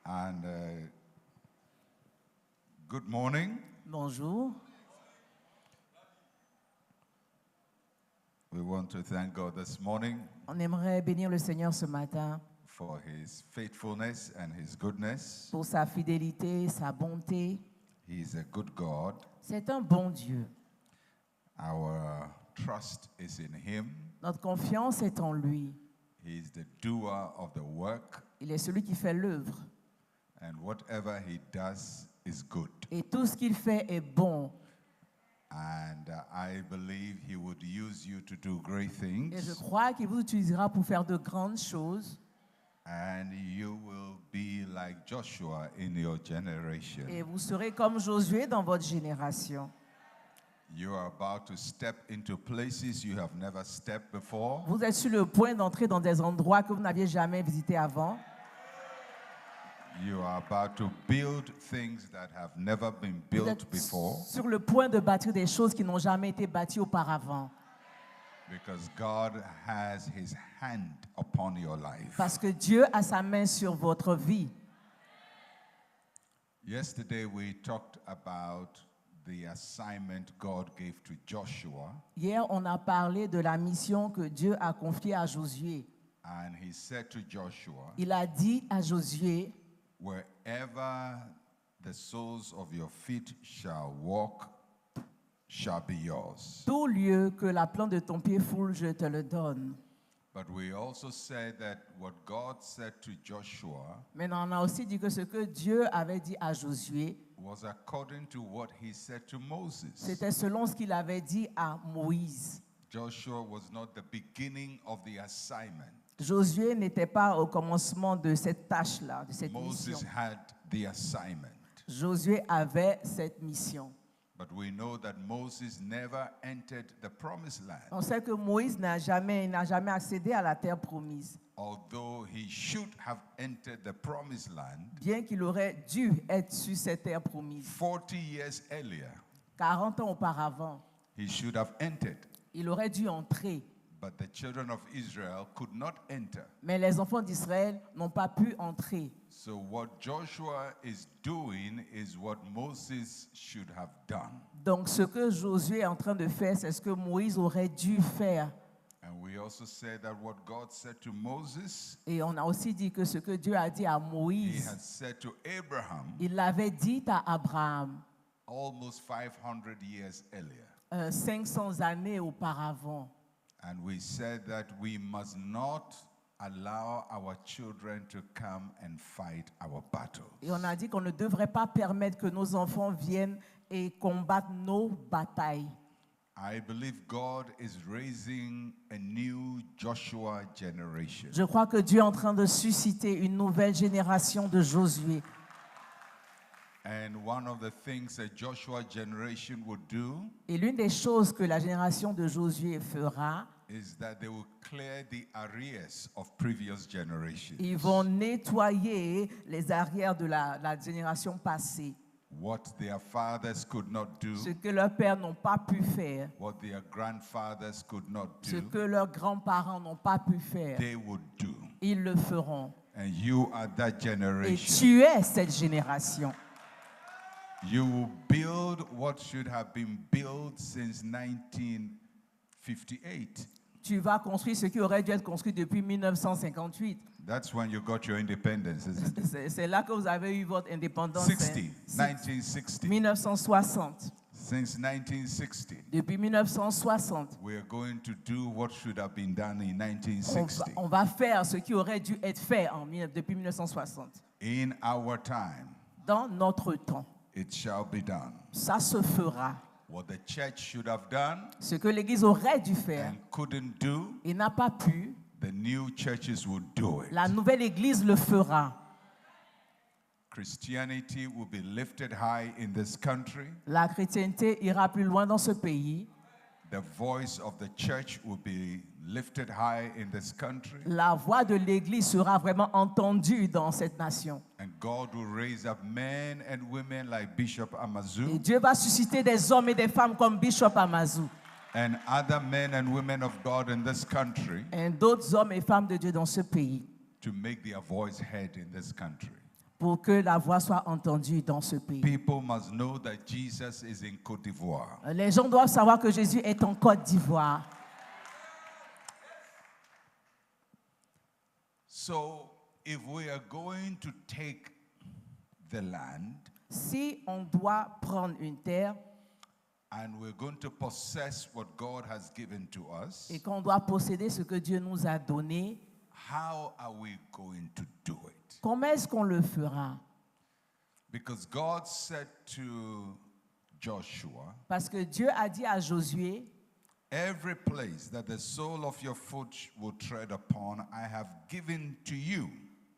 And good morning. Bonjour. We want to thank God this morning On aimerait bénir le Seigneur ce matin for His faithfulness and His goodness. pour sa fidélité, sa bonté. He is a good God. C'est un bon Dieu. Our trust is in Him. Notre confiance est en lui. He is the doer of the work, Il est celui qui fait l'œuvre. and whatever He does is good. Et tout ce qu'il fait est bon. And I believe He would use you to do great Et je things, crois qu'il vous utilisera pour faire de grandes choses. and you will be like Joshua in your generation. Et vous serez comme Josué dans votre génération. You are about to step into places you have never stepped before. Vous êtes sur le point d'entrer dans des endroits que vous n'aviez jamais visités avant. You are about to build things that have never been Vous built êtes before, sur le point de bâtir des choses qui n'ont jamais été bâties auparavant. because God has His hand upon your life. Parce que Dieu a sa main sur votre vie. Yesterday we talked about the assignment God gave to Joshua, Hier, on a parlé de la mission que Dieu a confiée à Josué. and He said to Joshua, Il a dit à Josué, wherever the soles of your feet shall walk shall be yours. tout lieu que la plante de ton pied foule, je te le donne. But we also said that what God said to Joshua Mais on a aussi dit que ce que Dieu avait dit à Josué, was according to what He said to Moses. c'était selon ce qu'il avait dit à Moïse. Joshua was not the beginning of the assignment. Josué n'était pas au commencement de cette tâche-là, de cette Moses mission. had the assignment. Josué avait cette mission. But we know that Moses never entered the promised land, On sait que Moïse n'a jamais accédé à la terre promise, although he should have entered the promised land bien qu'il aurait dû être sur cette terre promise. 40 years earlier. 40 ans auparavant, He should have entered, il aurait dû entrer. but the children of Israel could not enter. Mais les enfants d'Israël n'ont pas pu entrer. So what Joshua is doing is what Moses should have done. Donc ce que Josué est en train de faire, c'est ce que Moïse aurait dû faire. And we also said that what God said to Moses, Et on a aussi dit que ce que Dieu a dit à He Moïse, had said to Abraham il l'avait dit à Abraham almost 500 years earlier. 500 années auparavant. And we said that we must not allow our children to come and fight our battles. Et on a dit qu'on ne devrait pas permettre que nos enfants viennent et combattent nos batailles. I believe God is raising a new Joshua generation. Je crois que Dieu est en train de susciter une nouvelle génération de Josué. And one of the things that Joshua generation would do Et l'une des choses que la génération de Josué fera, is that they will clear the arrears of previous generations. ils vont nettoyer les arrières de la génération passée. What their fathers could not do, Ce que leurs pères n'ont pas pu faire, what their grandfathers could not ce do, que leurs grands-parents n'ont pas pu faire, they would do. ils le feront. And you are that Et generation. tu es cette génération. You will build what should have been built since 1958. Tu vas construire ce qui aurait dû être construit depuis 1958. That's when you got your independence, isn't it? C'est là que vous avez eu votre indépendance. 60, hein. 1960. 1960. Since 1960, Depuis 1960, we are going to do what should have been done in on 1960. va faire ce qui aurait dû être fait depuis 1960. In our time, Dans notre temps, it shall be done. ça se fera. What the church should have done Ce que l'Église aurait dû faire and couldn't do, et n'a pas pu, the new churches will do it. la nouvelle Église le fera. Christianity will be lifted high in this country. La chrétienté ira plus loin dans ce pays. The voice of the church will be lifted high in this country. La voix de l'Église sera vraiment entendue dans cette nation. And God will raise up men and women like Bishop Et Amazu Dieu va susciter des hommes et des femmes comme Bishop Amazou and other men and women of God in this country et d'autres hommes et femmes de Dieu dans ce pays to make their voice heard in this country. pour que la voix soit entendue dans ce pays. People must know that Jesus is in Côte d'Ivoire. Les gens doivent savoir que Jésus est en Côte d'Ivoire. So, if we are going to take the land Si on doit prendre une terre and we're going to possess what God has given to us, et qu'on doit posséder ce que Dieu nous a donné, how are we going to do it? comment est-ce qu'on le fera? Because God said to Joshua, Parce que Dieu a dit à Josué, every place that the sole of your foot will tread upon, I have given to you,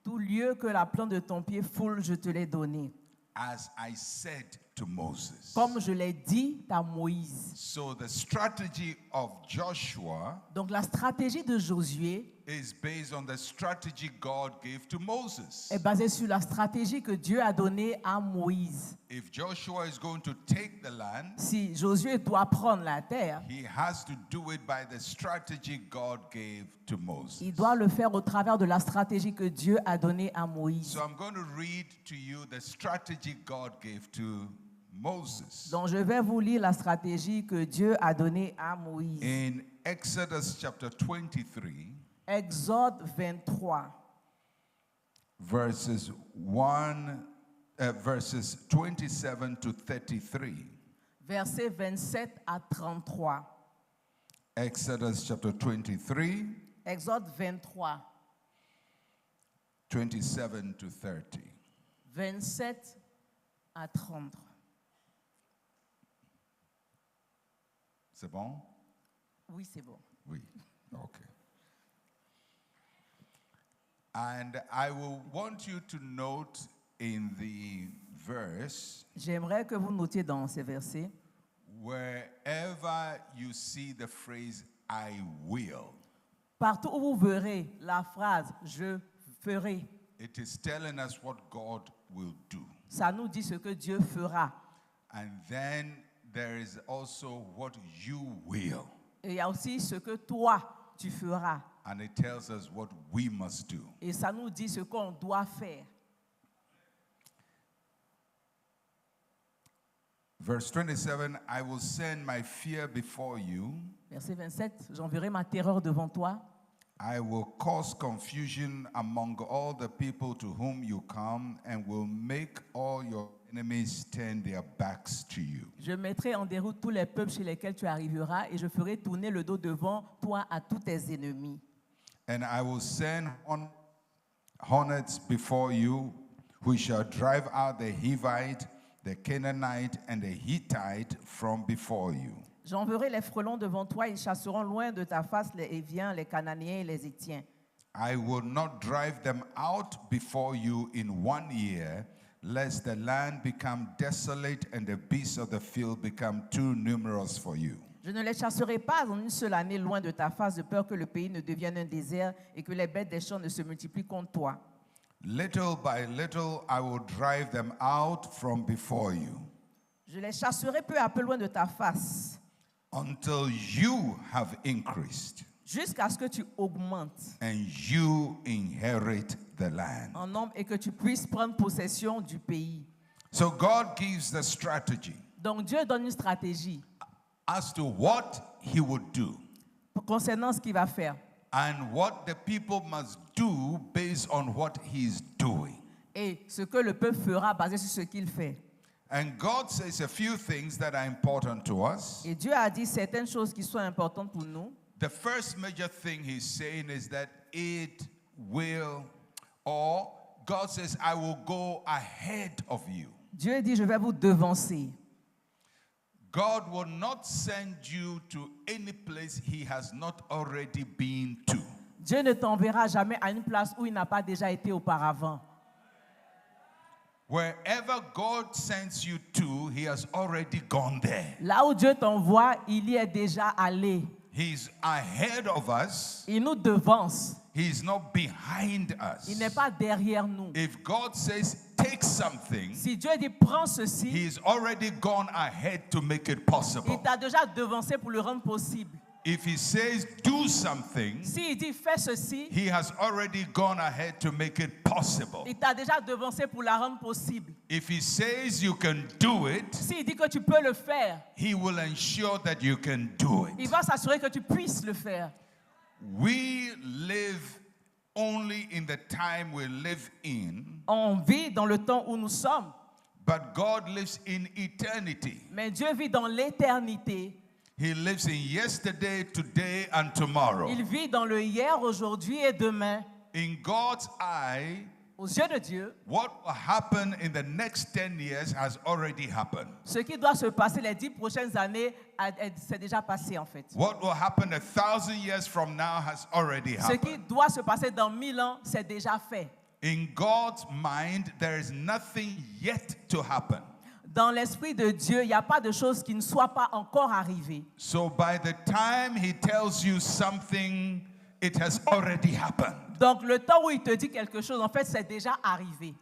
tout lieu que la plante de ton pied foule, je te l'ai donné. as I said to Moses. Comme je l'ai dit à Moïse. So the strategy of Joshua Donc la stratégie de Josué is based on the strategy God gave to Moses. est basée sur la stratégie que Dieu a donnée à Moïse. If Joshua is going to take the land, Si Josué doit prendre la terre, he has to do it by the strategy God gave to Moses. il doit le faire au travers de la stratégie que Dieu a donnée à Moïse. So I'm going to read to you the strategy God gave to Moses. Donc je vais vous lire la stratégie que Dieu a donnée à Moïse. In Exodus chapter 23, Exode 23, verses 27 to 33. versets 27 à 33. Exodus chapter 23, Exode 23, 27 to 30. 27 à 30. C'est bon? Oui, c'est bon. Oui. Okay. And I will want you to note in the verse, J'aimerais que vous notiez dans ces versets, wherever you see the phrase I will, partout où vous verrez la phrase « je ferai », it is telling us what God will do. ça nous dit ce que Dieu fera. And then there is also what you will. Et il y a aussi ce que toi, tu feras. And it tells us what we must do. Et ça nous dit ce qu'on doit faire. Verse 27, I will send my fear before you. Verset 27, j'enverrai ma terreur devant toi. I will cause confusion among all the people to whom you come and will make all your enemies turn their backs to you. Je mettrai en déroute tous les peuples chez lesquels tu arriveras et je ferai tourner le dos devant toi à tous tes ennemis. And I will send hornets before you, who shall drive out the Hivite, the Canaanite, and the Hittite from before you. J'enverrai les frelons devant toi, ils chasseront loin de ta face les Héviens, les Cananéens et les Hétiens. I will not drive them out before you in 1 year, lest the land become desolate and the beasts of the field become too numerous for you. Je ne les chasserai pas en une seule année loin de ta face, de peur que le pays ne devienne un désert et que les bêtes des champs ne se multiplient contre toi. Little by little I will drive them out from before you, Je les chasserai peu à peu loin de ta face, until you have increased jusqu'à ce que tu augmentes and you inherit the land. en nombre et que tu puisses prendre possession du pays. So God gives the strategy Donc Dieu donne une stratégie as to what he would do concernant ce qu'il va faire and what the people must do based on what he's doing. et ce que le peuple fera basé sur ce qu'il fait. And God says a few things that are important to us. Et Dieu a dit certaines choses qui sont importantes pour nous. The first major thing he's saying is that it will, or God says, I will go ahead of you. Dieu dit, je vais vous devancer. God will not send you to any place he has not already been to. Dieu ne t'enverra jamais à une place où il n'a pas déjà été auparavant. Wherever God sends you to, he has already gone there. Là où Dieu t'envoie, il y est déjà allé. He's ahead of us. Il nous devance. He's not behind us. Il n'est pas derrière nous. If God says take something, Si Dieu dit prends ceci, he's already gone ahead to make it possible. il t'a déjà devancé pour le rendre possible. If he says do something, s'il dit fais ceci, he has already gone ahead to make it possible. il t'a déjà devancé pour la rendre possible. If he says you can do it, S'il dit que tu peux le faire, he will ensure that you can do il it. va s'assurer que tu puisses le faire. We live only in the time we live in, On vit dans le temps où nous sommes, but God lives in eternity. mais Dieu vit dans l'éternité. He lives in yesterday, today, and tomorrow. Il vit dans le hier, aujourd'hui et demain. In God's eye, Aux yeux de Dieu, what will happen in the next 10 years has already happened. ce qui doit se passer les 10 prochaines années, c'est déjà passé en fait. What will happen 1,000 years from now has already Ce qui happened. doit se passer dans 1000 ans, c'est déjà fait. In God's mind, there is nothing yet to happen. Dans l'esprit de Dieu, il n'y a pas de chose qui ne soit pas encore arrivée. So by the time he tells you something, it has already happened. Donc le temps où il te dit quelque chose, en fait, c'est déjà arrivé.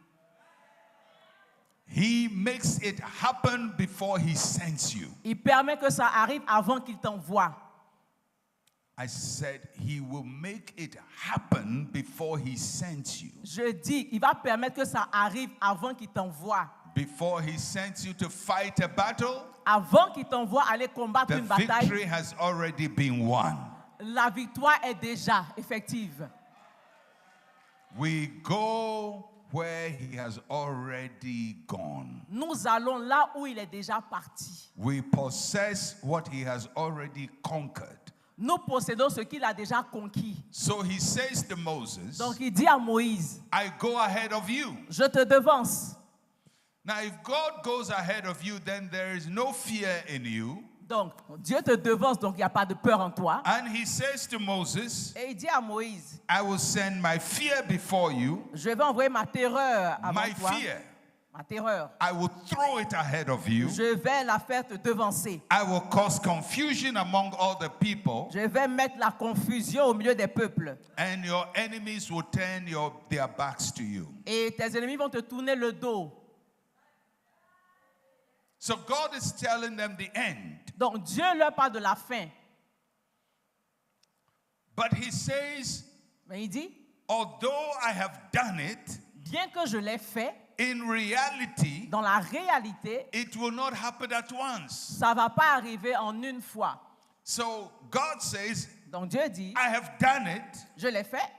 He makes it happen before he sends you. Il permet que ça arrive avant qu'il t'envoie. I said he will make it happen before he sends you. Je dis, il va permettre que ça arrive avant qu'il t'envoie. Before he sends you to fight a battle, Avant qu'il t'envoie aller combattre the une bataille, victory has already been won. la victoire est déjà effective. We go where he has already gone. Nous allons là où il est déjà parti. We possess what he has already conquered. Nous possédons ce qu'il a déjà conquis. So he says to Moses, Donc il dit à Moïse, I go ahead of you. je te devance. Now, if God goes ahead of you, then there is no fear in you. Donc Dieu te devance, donc il n'y a pas de peur en toi. And he says to Moses, Et il dit à Moïse, I will send my fear before you, je vais envoyer ma terreur avant my toi. fear. Ma terreur. I will throw it ahead of you. Je vais la faire te devancer. I will cause confusion among all the people, Je vais mettre la confusion au milieu des peuples. and your enemies will turn their backs to you. Et tes ennemis vont te tourner le dos. So God is telling them the end. Donc Dieu leur parle de la fin. But he says, Mais il dit, although I have done it, bien que je l'ai fait, in reality, dans la réalité, it will not happen at once. ça ne va pas arriver en une fois. So God says, Donc Dieu dit, I have done it, je l'ai fait,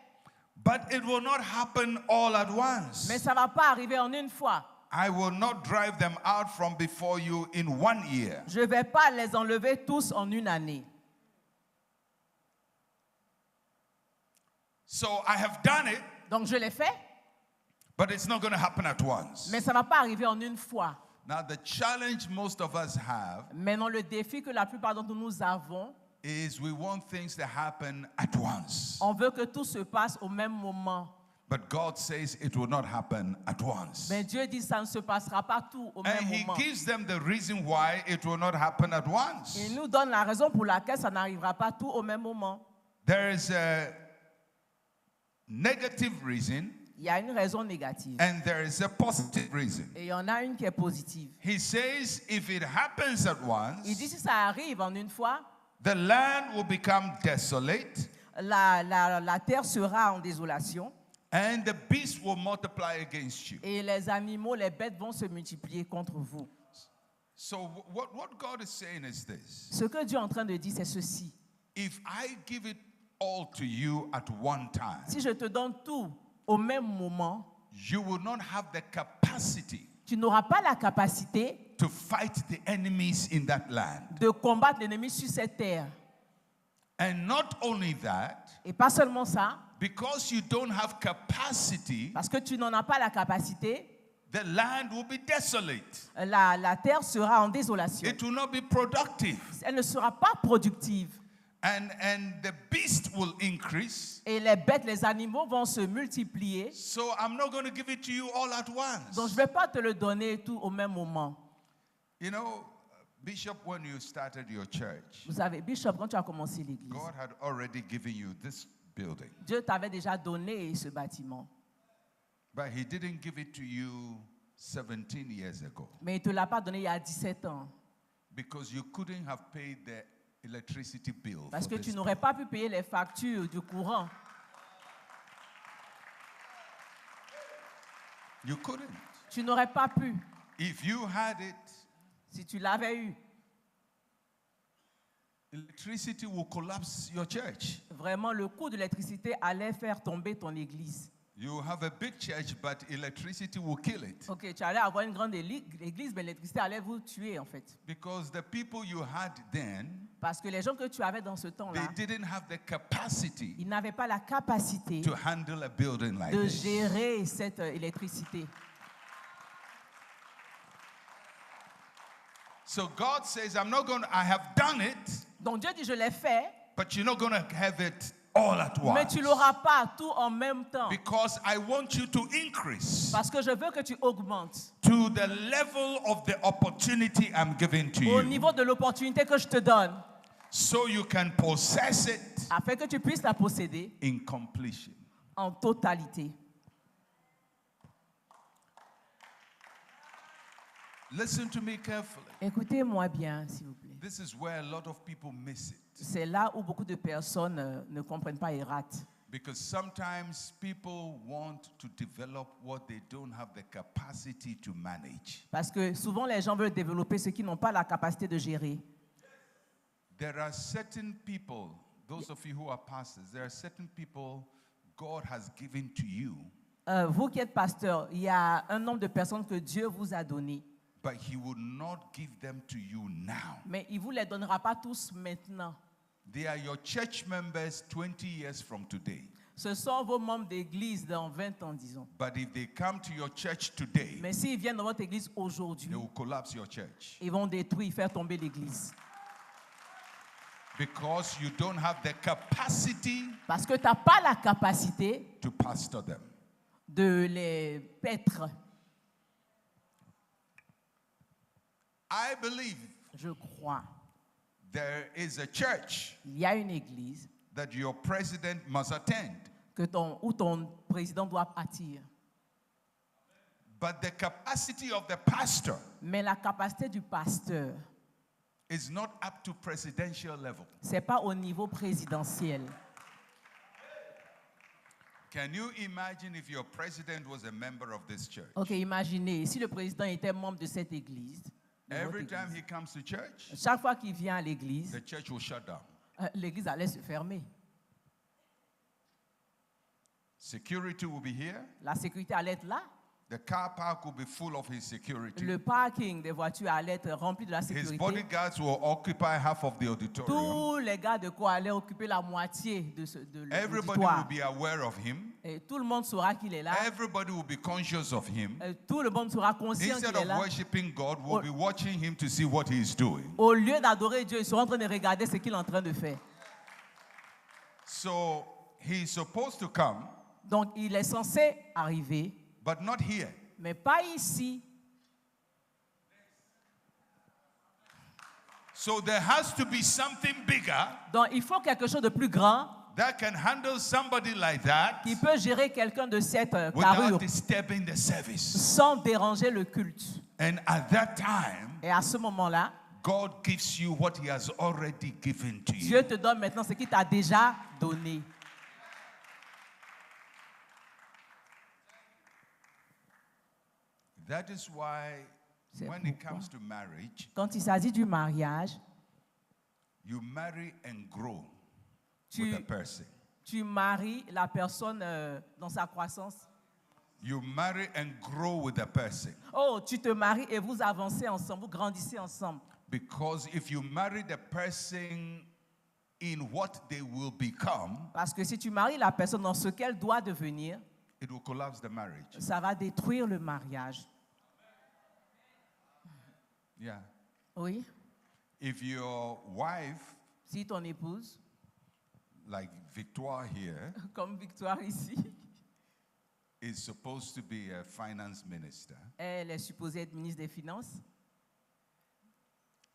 but it will not happen all at once. mais ça ne va pas arriver en une fois. I will not drive them out from before you in 1 year. Je ne vais pas les enlever tous en une année. So I have done it, Donc je l'ai fait, but it's not going to happen at once. mais ça ne va pas arriver en une fois. Now, the challenge most of us have Maintenant, le défi que la plupart d'entre nous avons, is we want things to happen at once. on veut que tout se passe au même moment. But God says it will not happen at once. Mais Dieu dit ça ne se passera pas tout au même And He moment. gives them the reason why it will not happen at once. Il nous donne la raison pour laquelle ça n'arrivera pas tout au même moment. There is a negative reason Il y a une raison négative and there is a positive reason. et il y en a une qui est positive. He says if it happens at Il dit once, si ça arrive en une fois, the land will become desolate la terre sera en désolation and the beast will multiply against you. et les animaux, les bêtes vont se multiplier contre vous. So what God is saying is this. Ce que Dieu est en train de dire, c'est ceci. If I give it all to you at one time, Si je te donne tout au même moment, you will not have the capacity tu n'auras pas la capacité to fight the enemies in that land. de combattre l'ennemi sur cette terre. And not only that, Et pas seulement ça, because you don't have capacity, parce que tu n'en as pas la capacité, the land will be desolate. la terre sera en désolation. It will not be productive. Elle ne sera pas productive. And the beast will increase. Et les bêtes, les animaux vont se multiplier. So I'm not going to give it to you all at once. Donc je ne vais pas te le donner tout au même moment. You know, Bishop, when you started your church, Vous savez, Bishop, quand tu as commencé l'église, God had already given you this building. Dieu t'avait déjà donné ce bâtiment. But he didn't give it to you 17 years ago Mais il ne te l'a pas donné il y a 17 ans. because you couldn't have paid the electricity bill. Parce For que tu this. n'aurais pas pu payer les factures du courant. You couldn't. Tu n'aurais pas pu. If you had it, Si tu l'avais eu, electricity will collapse your church. vraiment, le coût de l'électricité allait faire tomber ton église. You have a big church, but electricity will kill it. Ok, tu allais avoir une grande église, mais l'électricité allait vous tuer, en fait. Because the people you had then, Parce que les gens que tu avais dans ce they temps-là, didn't have the capacity ils n'avaient pas la capacité to handle a building like de this. gérer cette électricité. So God says, I have done it, Donc Dieu dit, je l'ai fait, but you're not going to have it all at mais once. tu l'auras pas tout en même temps. Because I want you to increase Parce que je veux que tu augmentes to the level of the opportunity I'm giving to au you, niveau de l'opportunité que je te donne, so you can possess it afin que tu puisses la posséder in completion. en totalité. Listen to me carefully. Écoutez-moi bien, s'il vous plaît. This is where a lot of people miss it. C'est là où beaucoup de personnes ne comprennent pas et ratent. Because sometimes people want to develop what they don't have the capacity to manage. Parce que souvent, les gens veulent développer ce qu'ils n'ont pas la capacité de gérer. There are certain people, those of you who are pastors, there are certain people God has given to you, Vous qui êtes pasteur, il y a un nombre de personnes que Dieu vous a données, but He will not give them to you now. mais il ne vous les donnera pas tous maintenant. They are your church members 20 years from today. Ce sont vos membres d'église dans 20 ans, disons. But if they come to your church today, Mais s'ils viennent dans votre église aujourd'hui, they will collapse your church. ils vont détruire, faire tomber l'église. Because you don't have the capacity Parce que tu n'as pas la capacité to pastor them. de les paître. I believe Je crois. there is a church Il y a une église that your president must attend. où ton président doit attirer. But the capacity of the pastor Mais la capacité du pasteur, is not up to presidential level. ce n'est pas au niveau présidentiel. Can you imagine if your president was a member of this church? Ok, imaginez, si le président était membre de cette église, de votre Every time église, he comes to church, chaque fois qu'il vient à l'église, the church will shut down. l'église allait se fermer. Security will be here. La sécurité allait être là. The car park will be full of his security. Le parking des voitures allait être rempli de la His sécurité. bodyguards will occupy half of the auditorium. Tous les gars de quoi allaient occuper la moitié de Everybody will l'auditoire. be aware of him. Et tout le monde saura qu'il est là. Everybody will be conscious of him. Et tout le monde sera conscient Instead qu'il est of là. worshiping God, we'll be watching him to see what he is doing. Au lieu d'adorer Dieu, ils seront en train de regarder ce qu'il est en train de faire. So he's supposed to come, Donc, il est censé arriver, but not here. mais pas ici. So there has to be something bigger Donc, il faut quelque chose de plus grand that can handle somebody like that qui peut gérer quelqu'un de cette carrure without disturbing the service. sans déranger le culte. And at that time, Et à ce moment-là, God gives you what he has already given to you. Dieu te donne maintenant ce qu'il t'a déjà donné. That is why C'est when it pourquoi. comes to marriage, Quand il s'agit du mariage, you marry and grow Tu- with a person. tu maries la personne dans sa croissance. You marry and grow with a person. Oh, tu te maries et vous avancez ensemble, vous grandissez ensemble. Because if you marry the person in what they will become, Parce que si tu maries la personne dans ce qu'elle doit devenir, it will collapse the marriage. ça va détruire le mariage. Yeah. Oui. If your wife, Si ton épouse, like Victoire here, comme Victoire ici, is supposed to be a finance minister, elle est supposée être ministre des Finances.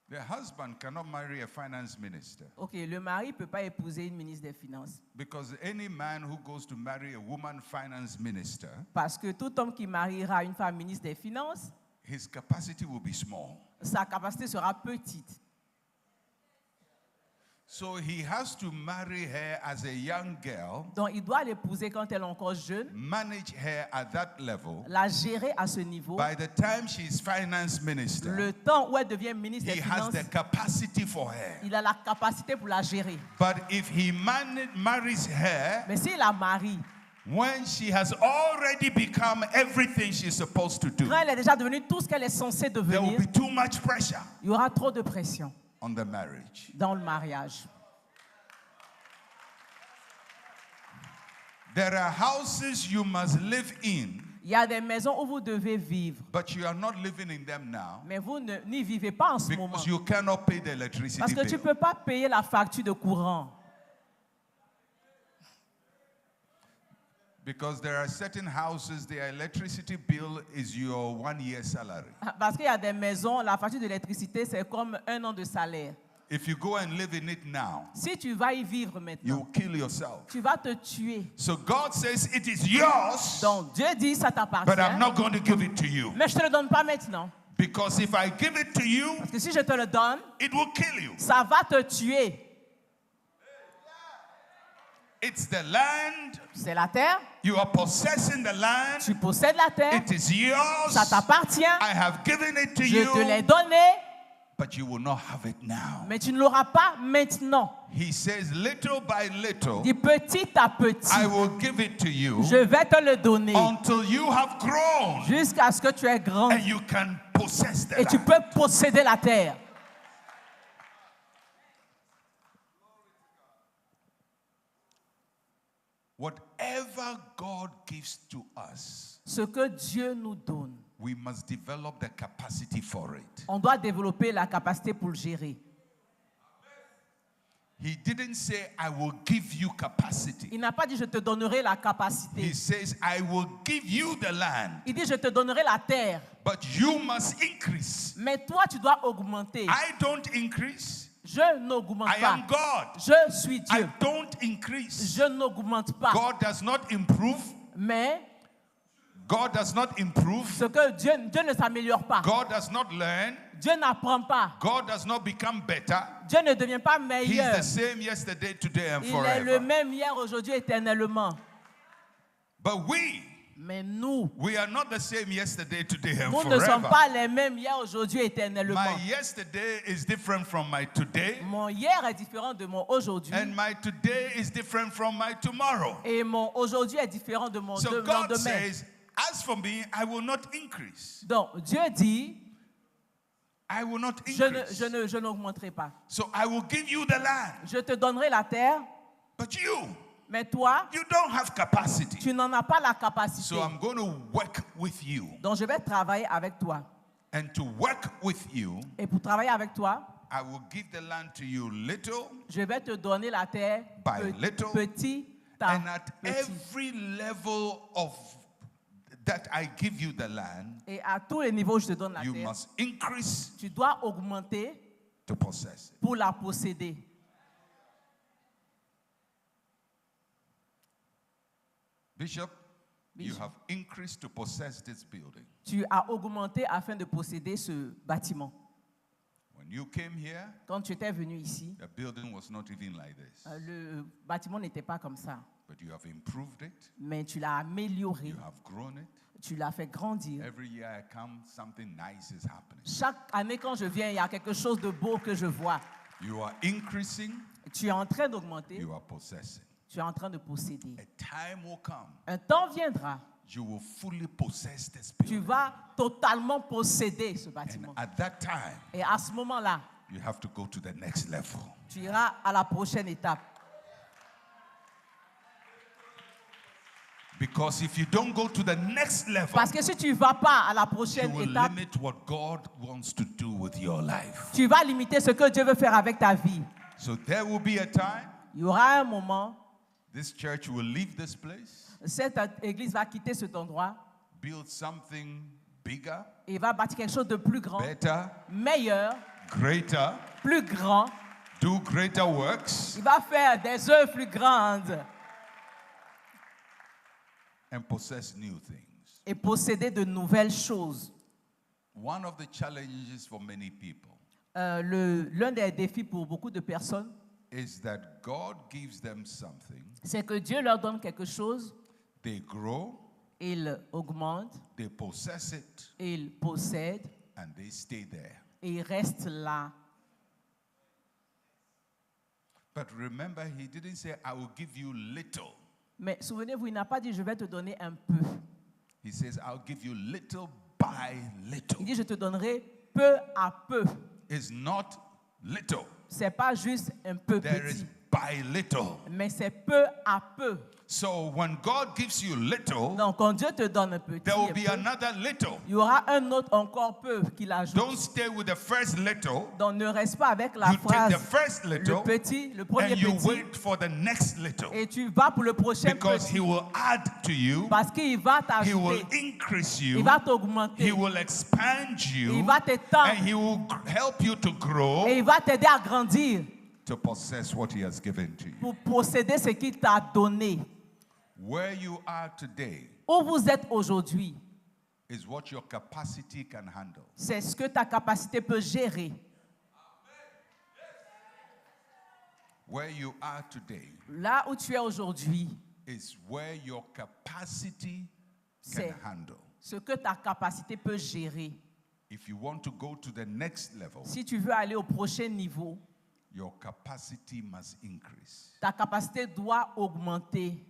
the husband cannot marry a finance minister. Ok, le mari ne peut pas épouser une ministre des Finances. Because any man who goes to marry a woman finance minister, Parce que tout homme qui mariera une femme ministre des Finances, his capacity will be small. sa capacité sera petite. So he has to marry her as a young girl, Donc, il doit l'épouser quand elle est encore jeune, manage her at that level. la gérer à ce niveau. By the time she's finance minister, Le temps où elle devient ministre he des has Finances, the capacity for her. il a la capacité pour la gérer. But if he marries her Mais s'il la marie, when she has already become everything she's supposed to do, quand elle est déjà devenue tout ce qu'elle est censée there will devenir, be too much pressure il y aura trop de pression on the marriage. dans le mariage. There are houses you must live in, Il y a des maisons où vous devez vivre, but you are not living in them now mais vous n'y vivez pas en ce moment. because you cannot pay the electricity Parce que tu ne bill. peux pas payer la facture de courant. Because there are certain houses, their electricity bill is your 1 year salary. Parce qu'il y a des maisons, la facture d'électricité, c'est comme 1 an de salaire. If you go and live in it now, Si tu vas y vivre you maintenant, will kill yourself. tu vas te tuer. So God says it is yours, Donc Dieu dit, ça but I'm t'appartient, not going to give it to you. mais je ne te le donne pas maintenant. Because if I give it to you, Parce que si je te le donne, it will kill you. ça va te tuer. It's the land. C'est la terre, You are possessing the land. tu possèdes la terre, It is yours. ça t'appartient, I have given it to je te l'ai you, donné, but you will not have it now. mais tu ne l'auras pas maintenant. He says, little by little, Dis petit à petit, I will give it to you je vais te le donner until you have grown jusqu'à ce que tu aies grand and you can possess the et tu land. peux posséder la terre. Whatever God gives to us, Ce que Dieu nous donne, we must develop the capacity for it. on doit développer la capacité pour le gérer. He didn't say, I will give you capacity. Il n'a pas dit je te donnerai la He capacité. says, I will give you the land, Il dit je te donnerai la terre, but you must increase. mais toi tu dois augmenter. I don't increase. Je n'augmente I am pas. God. Je suis I Dieu. don't increase. Je n'augmente pas. God does not improve. Mais God does not improve. ce que Dieu ne s'améliore pas. God does not learn. Dieu n'apprend pas. God does not become better. Dieu ne devient pas He's meilleur. the same yesterday, today, and Il est le forever. même hier, aujourd'hui, éternellement. But Mais nous, we are not the same yesterday, today, and nous ne sommes forever. pas les mêmes hier, aujourd'hui, éternellement. My yesterday is different from my today, Mon hier est différent de mon aujourd'hui. and my today is different from my tomorrow. Et mon aujourd'hui est différent de mon So God lendemain. says, as for me, I will not increase. Donc, Dieu dit, I will not je increase. n'augmenterai pas. So I will give you the land. Je te donnerai la terre, But you mais toi, don't have capacity. tu n'en as pas la capacité. So I'm going to work with you. Donc, je vais travailler avec toi. And to work with you, Et pour travailler avec toi, I will give the land to you little je vais te donner la terre by little. petit à And at petit. every level of that I give you the land, Et à tous les niveaux, je te donne la you terre. must increase Tu dois augmenter to possess it. pour la posséder. Bishop, you Bishop. have increased to possess this building. Tu as augmenté afin de posséder ce bâtiment. When you came here, Quand tu étais venu ici, the building was not even like this. le bâtiment n'était pas comme ça. But you have improved it, Mais tu l'as amélioré, you have grown it. tu l'as fait grandir. Every year I come, something nice is happening. Chaque année, quand je viens, il y a quelque chose de beau que je vois. You are increasing, Tu es en train d'augmenter, you are possessing. tu es en train de posséder. A time will come, Un temps viendra, you will fully possess this tu building. vas totalement posséder ce And bâtiment. at that time, Et à ce moment-là, you have to go to the next level. tu iras à la prochaine étape. Because if you don't go to the next level, Parce que si tu ne vas pas à la you prochaine will étape, limit what God wants to do with your life. tu vas limiter ce que Dieu veut faire avec ta vie. So there will be a time, Il y aura un moment, this church will leave this place, cette église va quitter cet endroit build something bigger, et va bâtir quelque chose de plus grand, better, meilleur, greater, plus grand. do greater works, Il va faire des œuvres plus grandes and possess new things. et posséder de nouvelles choses. One of the challenges for many people L'un des défis pour beaucoup de personnes, is that God gives them something, c'est que Dieu leur donne quelque chose, they grow, ils augmentent, they possess it, ils possèdent and they stay there. et ils restent là. But remember, he didn't say, I will give you little. Mais souvenez-vous, il n'a pas dit je vais te donner un peu. He says, I'll give you little by little. Il dit je te donnerai peu à peu. It's not little. C'est pas juste un peu There is petit, by little. mais c'est peu à peu. So when God gives you little, Donc quand Dieu te donne un petit, there will un be peu, another little. il y aura un autre encore peu qu'il ajoute. Don't stay with the first little. Donc ne reste pas avec la You take phrase the first le little petit, le premier and you petit, wait for the next little. et tu vas pour le prochain Because petit. he will add to you, Parce qu'il va he will t'ajouter, increase il you, va t'augmenter, he will expand you, il va t'étendre and he will help you to grow et il va t'aider à grandir to possess what he has given to you. pour posséder ce qu'il t'a donné. Where you are today Où vous êtes aujourd'hui, is what your capacity can handle. c'est ce que ta capacité peut gérer. Where you are today Là où tu es aujourd'hui, is where your capacity c'est can handle. ce que ta capacité peut gérer. If you want to go to the next level, Si tu veux aller au prochain niveau, your capacity must increase. ta capacité doit augmenter.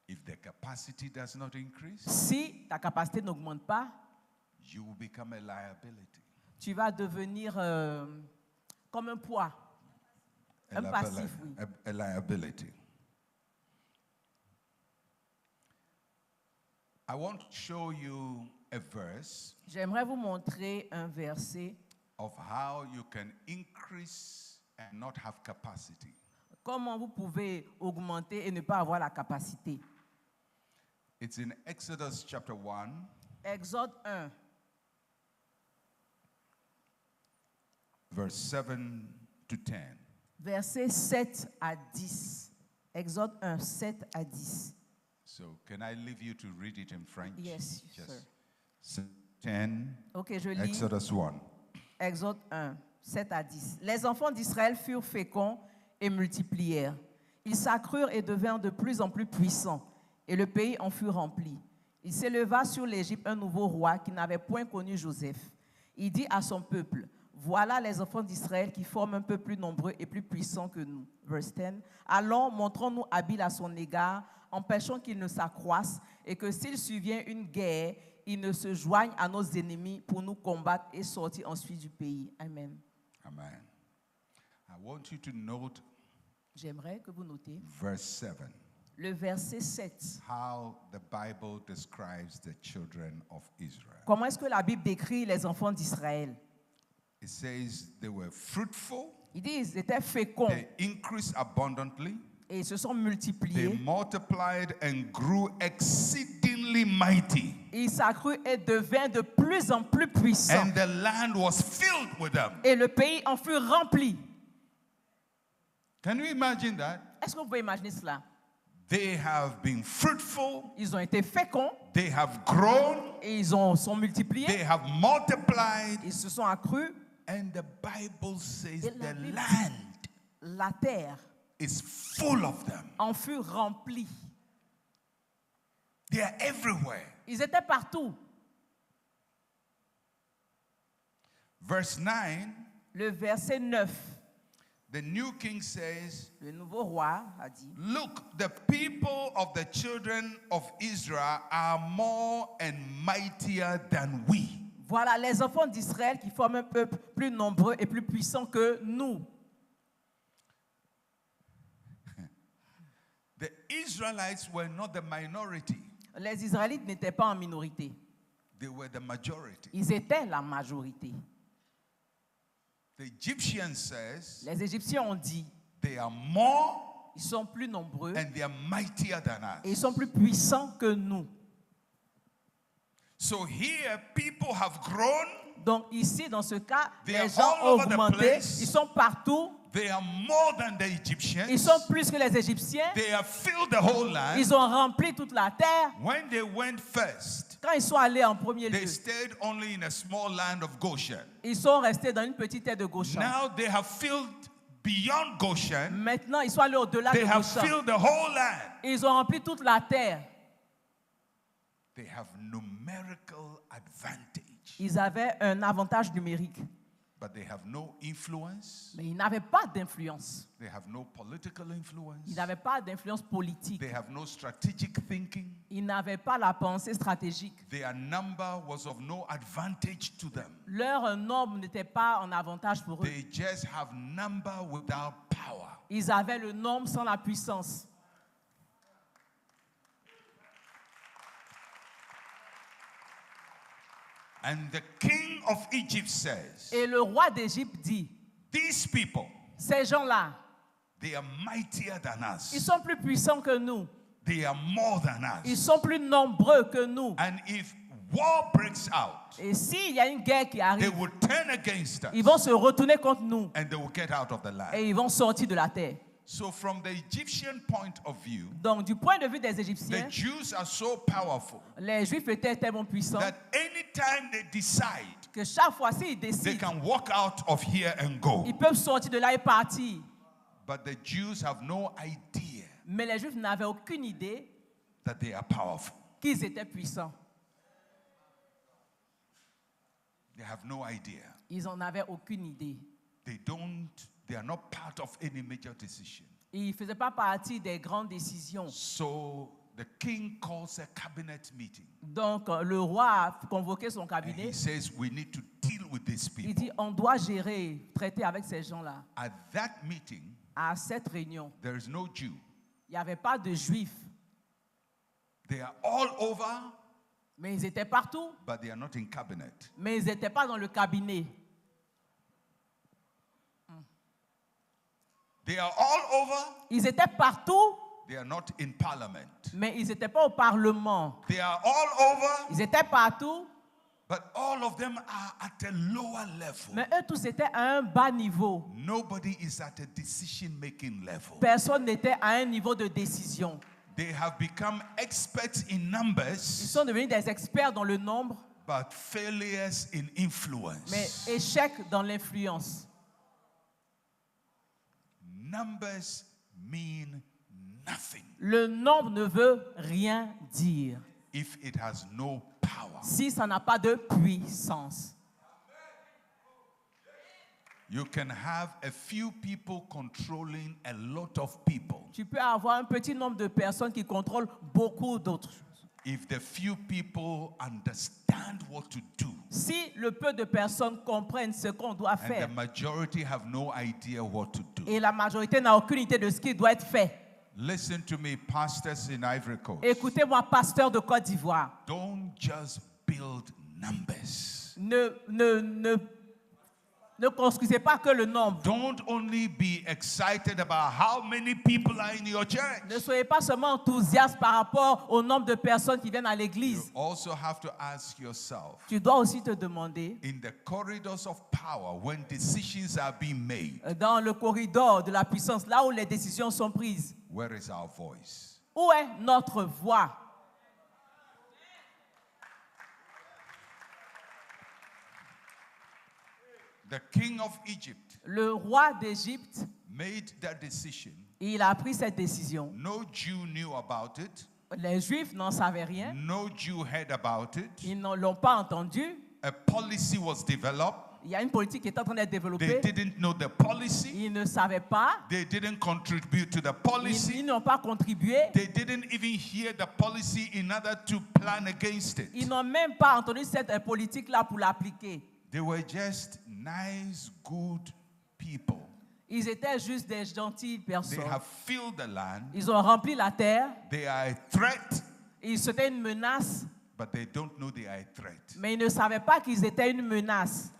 If the capacity does not increase, Si ta capacité n'augmente pas, you will become a liability. tu vas devenir comme un poids, un passif, oui. A liability. I want to show you a verse J'aimerais vous montrer un verset, of how you can increase and not have capacity. comment vous pouvez augmenter et ne pas avoir la capacité. It's in Exodus chapter 1, Exode 1, verse 7 to 10. versets 7 à 10. Exode 1, 7 à 10. So can I leave you to read it in French? Yes, sir. 10, Ok, je lis. Exodus 1. Exode 1, 7 à 10. Les enfants d'Israël furent féconds et multiplièrent. Ils s'accrurent et devinrent de plus en plus puissants, et le pays en fut rempli. Il s'éleva sur l'Égypte un nouveau roi qui n'avait point connu Joseph. Il dit à son peuple, voilà les enfants d'Israël qui forment un peu plus nombreux et plus puissants que nous. Verse 10. Allons, montrons-nous habiles à son égard, empêchons qu'ils ne s'accroissent et que s'il survient une guerre, ils ne se joignent à nos ennemis pour nous combattre et sortir ensuite du pays. Amen. Amen. I want you to note J'aimerais que vous notiez verse 7, le verset 7. how the Bible describes the children of Israel. Comment est-ce que la Bible décrit les enfants d'Israël? It says they were fruitful, Il dit ils étaient féconds they increased abundantly, et ils se sont they multipliés. multiplied and grew exceedingly mighty, Ils s'accrurent et devinrent de plus en plus puissants. and the land was filled with them. Et le pays en fut rempli. Can you imagine that? Est-ce que vous pouvez imaginer cela? They have been fruitful, Ils ont été féconds they have grown, et ils sont multipliés. they have multiplied, Ils se sont accrus. and the Bible says Et la the Bible dit- land La terre is full of them. en fut remplie. They are everywhere. Ils étaient partout. Verse 9, Le verset 9, the New King says, le nouveau roi a dit, look, the people of the children of Israel are more and mightier than we. voilà les enfants d'Israël qui forment un peuple plus nombreux et plus puissant que nous. The Israelites were not the minority, Les Israélites n'étaient pas en minorité. they were the majority. Ils étaient la majorité. The Egyptian says Les Égyptiens ont dit, they are more ils sont plus nombreux and they are mightier than et ils us. sont plus puissants que nous. So here people have grown, Donc ici, dans ce cas, They les are gens all ont over the augmenté, place. ils sont partout, They are more than the Egyptians. Ils sont plus que les Égyptiens. They have filled the whole land. Ils ont rempli toute la terre. When they went first, Quand ils sont allés en premier they lieu, stayed only in a small land of Goshen. ils sont restés dans une petite terre de Goshen. Now they have filled beyond Goshen. Maintenant, ils sont allés au-delà de They have Goshen. filled the whole land. Ils ont rempli toute la terre. They have numerical advantage, Ils avaient un avantage numérique, but they have no influence. mais ils n'avaient pas d'influence. They have no political influence. Ils n'avaient pas d'influence politique. They have no strategic thinking. Ils n'avaient pas la pensée stratégique. Their number was of no advantage to them. Leur nombre n'était pas en avantage pour eux. They just have number without power. Ils avaient le nombre sans la puissance. And the king of Egypt says, Et le roi d'Égypte dit, these people, ces gens-là, they are mightier than ils us. sont plus puissants que nous. They are more than Ils us. sont plus nombreux que nous. And if war breaks out, Et s'il y a une guerre qui they arrive, will turn against ils us vont se retourner contre nous and they will get out of the land. et ils vont sortir de la terre. So from the Egyptian point of view, Donc, du point de vue des the Égyptiens, Jews are so powerful les Juifs étaient tellement puissants that anytime they decide, que chaque fois-ci, ils they décident, can walk out of here and go. ils peuvent sortir de là et partir. But the Jews have no idea Mais les Juifs n'avaient aucune idée that they are powerful. qu'ils étaient puissants. They have no idea. Ils n'en avaient aucune idée. They are not part of any major decision. Ils ne faisaient pas partie des grandes décisions. So the king calls a cabinet meeting. Donc, le roi a convoqué son And he cabinet. says, we need to deal with these Il people. dit, on doit gérer, traiter avec ces gens-là. At that meeting, À cette réunion, there is no Jew. il n'y avait pas de Juifs, They are all over, mais ils étaient partout, but they are not in cabinet. mais ils n'étaient pas dans le cabinet. They are all over, Ils étaient partout, they are not in parliament. mais ils n'étaient pas au Parlement. They are all over, Ils étaient partout, but all of them are at a lower level. mais eux tous étaient à un bas niveau. Nobody is at a decision-making level. Personne n'était à un niveau de décision. They have become experts in Ils numbers, sont devenus des experts dans le nombre, but failures in mais influence. échecs dans l'influence. Numbers mean nothing Le nombre ne veut rien dire if it has no power. si ça n'a pas de puissance. You can have a few people controlling a lot of people. Tu peux avoir un petit nombre de personnes qui contrôlent beaucoup d'autres choses. If the few people understand what to do, Si le peu de personnes comprennent ce qu'on doit and the faire majority have no idea what to do. et la majorité n'a aucune idée de ce qui doit être fait. Listen to me, pastors in Ivory Coast. Écoutez-moi, pasteur de Côte d'Ivoire. Don't just build numbers. Ne construisez pas que le nombre. Don't only be excited about how many people are in your church. Ne soyez pas seulement enthousiaste par rapport au nombre de personnes qui viennent à You l'église. also have to ask yourself, Tu dois aussi te demander, in the corridors of power, when decisions are being made, dans le corridor de la puissance, là où les décisions sont prises, where is our voice? où est notre voix? The king of Egypt Le roi d'Égypte, made that decision. il a pris cette décision. No Jew knew about it. Les Juifs n'en savaient rien. No Jew heard about it. Ils ne l'ont pas entendu. A policy was developed. Il y a une politique qui est en train d'être They développée. didn't know the policy. Ils ne savaient pas. They didn't contribute to the Ils policy. n'ont pas contribué. They didn't even hear the policy in order to plan against it. Ils n'ont même pas entendu cette politique-là pour l'appliquer. They were just nice, good people. Ils étaient juste des gentilles They personnes. have filled the land. Ils ont rempli la terre. They are a threat, C'était une menace, but they don't know they are a threat. mais ils ne savaient pas qu'ils étaient une menace.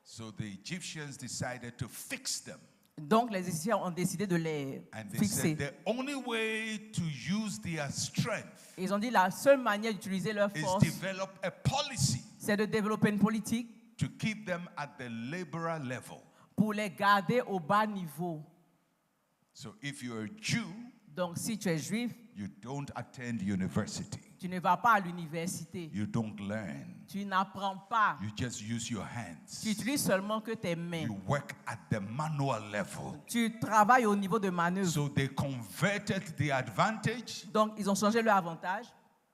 So the Egyptians decided to fix them. Donc les Égyptiens ont décidé de les And they fixer. said the only way to use their strength Ils ont dit la seule manière d'utiliser leur is force, develop a policy c'est de développer une politique to keep them at the laborer level. pour les garder au bas niveau. So if you're a Jew, Donc, si tu es juif, you don't attend university. tu ne vas pas à l'université. You don't learn. Tu n'apprends pas. You just use your hands. Tu utilises seulement que tes mains. You work at the manual level. Tu travailles au niveau de manœuvre. So they converted the advantage Donc, ils ont changé leur avantage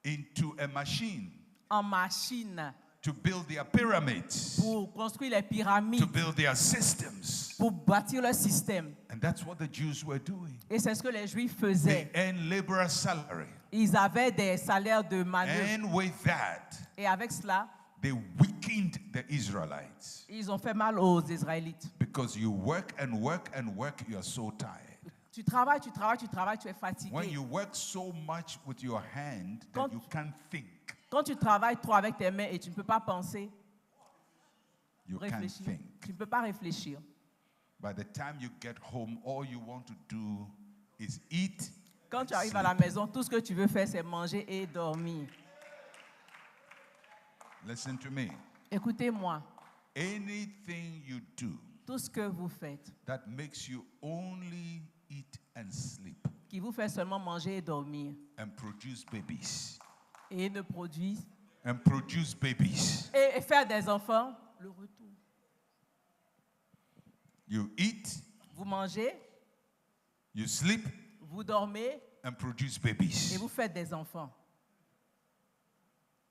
into a machine en machine to build their pyramids, pour construire les to pyramides, build their systems. pour bâtir leur système. And that's what the Jews were doing. Et c'est ce que les Juifs They faisaient. earn laborer salary. Ils avaient des salaires de manœuvre. And with that, Et avec cela, they weakened the Israelites. ils ont fait mal aux Israélites. Because you work and work and work, you are so tired. Tu travailles, tu travailles, tu travailles, tu es fatigué. When you work so much with your hand that Quand- you can't think, Quand tu travailles trop avec tes mains et tu ne peux pas penser, you can't réfléchir, think. tu ne peux pas réfléchir. By the time you get home, all you want to do is eat. Quand tu arrives à la maison, tout ce que tu veux faire, c'est manger et dormir. Listen to me. Écoutez-moi, Anything you do tout ce que vous faites, that makes you only eat and sleep qui vous fait seulement manger et dormir, and produce babies et ne produit, et faire des enfants, le retour. You eat, Vous mangez, you sleep, vous dormez and produce et babies. vous faites des enfants.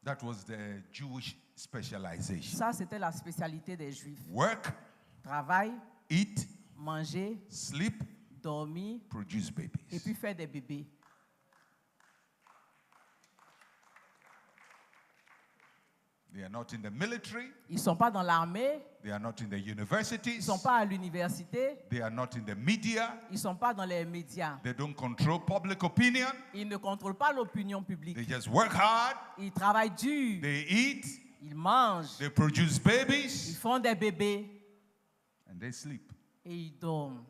That was the Jewish specialization. Ça, c'était la spécialité des Juifs. Work, Travail, eat, manger, sleep, dormir produce et babies. puis faire des bébés. They are not in the military. Ils ne sont pas dans l'armée, They are not in the ils ne universities. sont pas à l'université, They are not in the media. ils ne sont pas dans les médias. They don't control public opinion. Ils ne contrôlent pas l'opinion publique. They just work hard. Ils travaillent dur, They eat. ils mangent, They produce ils babies. font des bébés And they sleep. et ils dorment.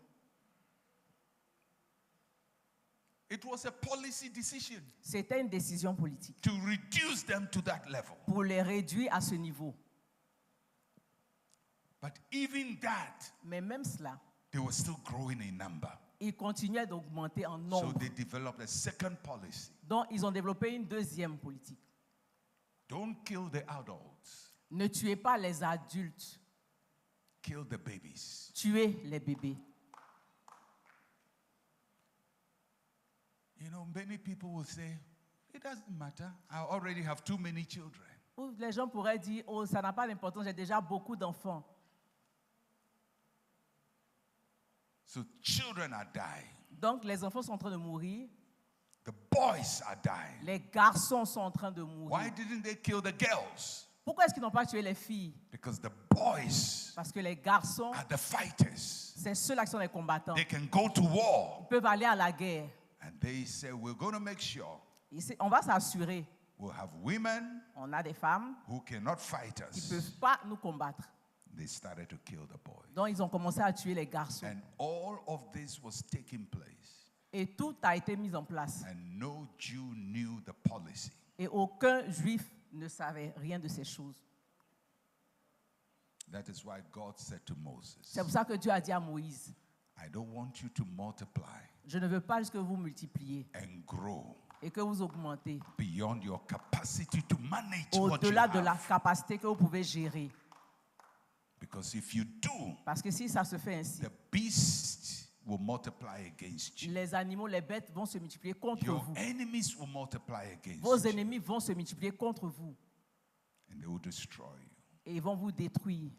It was a policy decision C'était une décision politique to reduce them to that level. pour les réduire à ce niveau. But even that, Mais même cela, they were still growing in number. ils continuaient d'augmenter en So nombre. they developed a second policy. Donc, ils ont développé une deuxième politique. Don't kill the adults. Ne tuez pas les adultes, Kill the babies. tuez les bébés. You know, many people will say, it doesn't matter. I already have too many children. Ou les gens pourraient dire, oh, ça n'a pas d'importance, j'ai déjà beaucoup d'enfants. So children are dying. Donc, les enfants sont en train de mourir. The boys are dying. Les garçons sont en train de mourir. Why didn't they kill the girls? Pourquoi est-ce qu'ils n'ont pas tué les filles? Because the boys Parce que les garçons, are the fighters. c'est ceux-là qui sont les combattants. They can go to war. Ils peuvent aller à la guerre. And they say, we're going to make sure On va s'assurer. we'll have women On a des femmes who cannot fight qui ne us. peuvent pas nous combattre. They started to kill the boys. Donc, ils ont commencé à tuer les garçons. And all of this was taking place. Et tout a été mis en place. And no Jew knew the policy. Et aucun juif ne savait rien de ces choses. That is why God said to Moses, C'est pour ça que Dieu a dit à Moïse, I don't want you to multiply je ne veux pas juste que vous multipliez and grow et que vous augmentez beyond your capacity to manage what you au-delà de la have. capacité que vous pouvez gérer. Because if you do, Parce que si ça se fait ainsi, the beast will multiply against you. les animaux, les bêtes vont se multiplier contre Your vous. enemies will multiply against Vos you. ennemis vont se multiplier contre vous And they will destroy you. et ils vont vous détruire.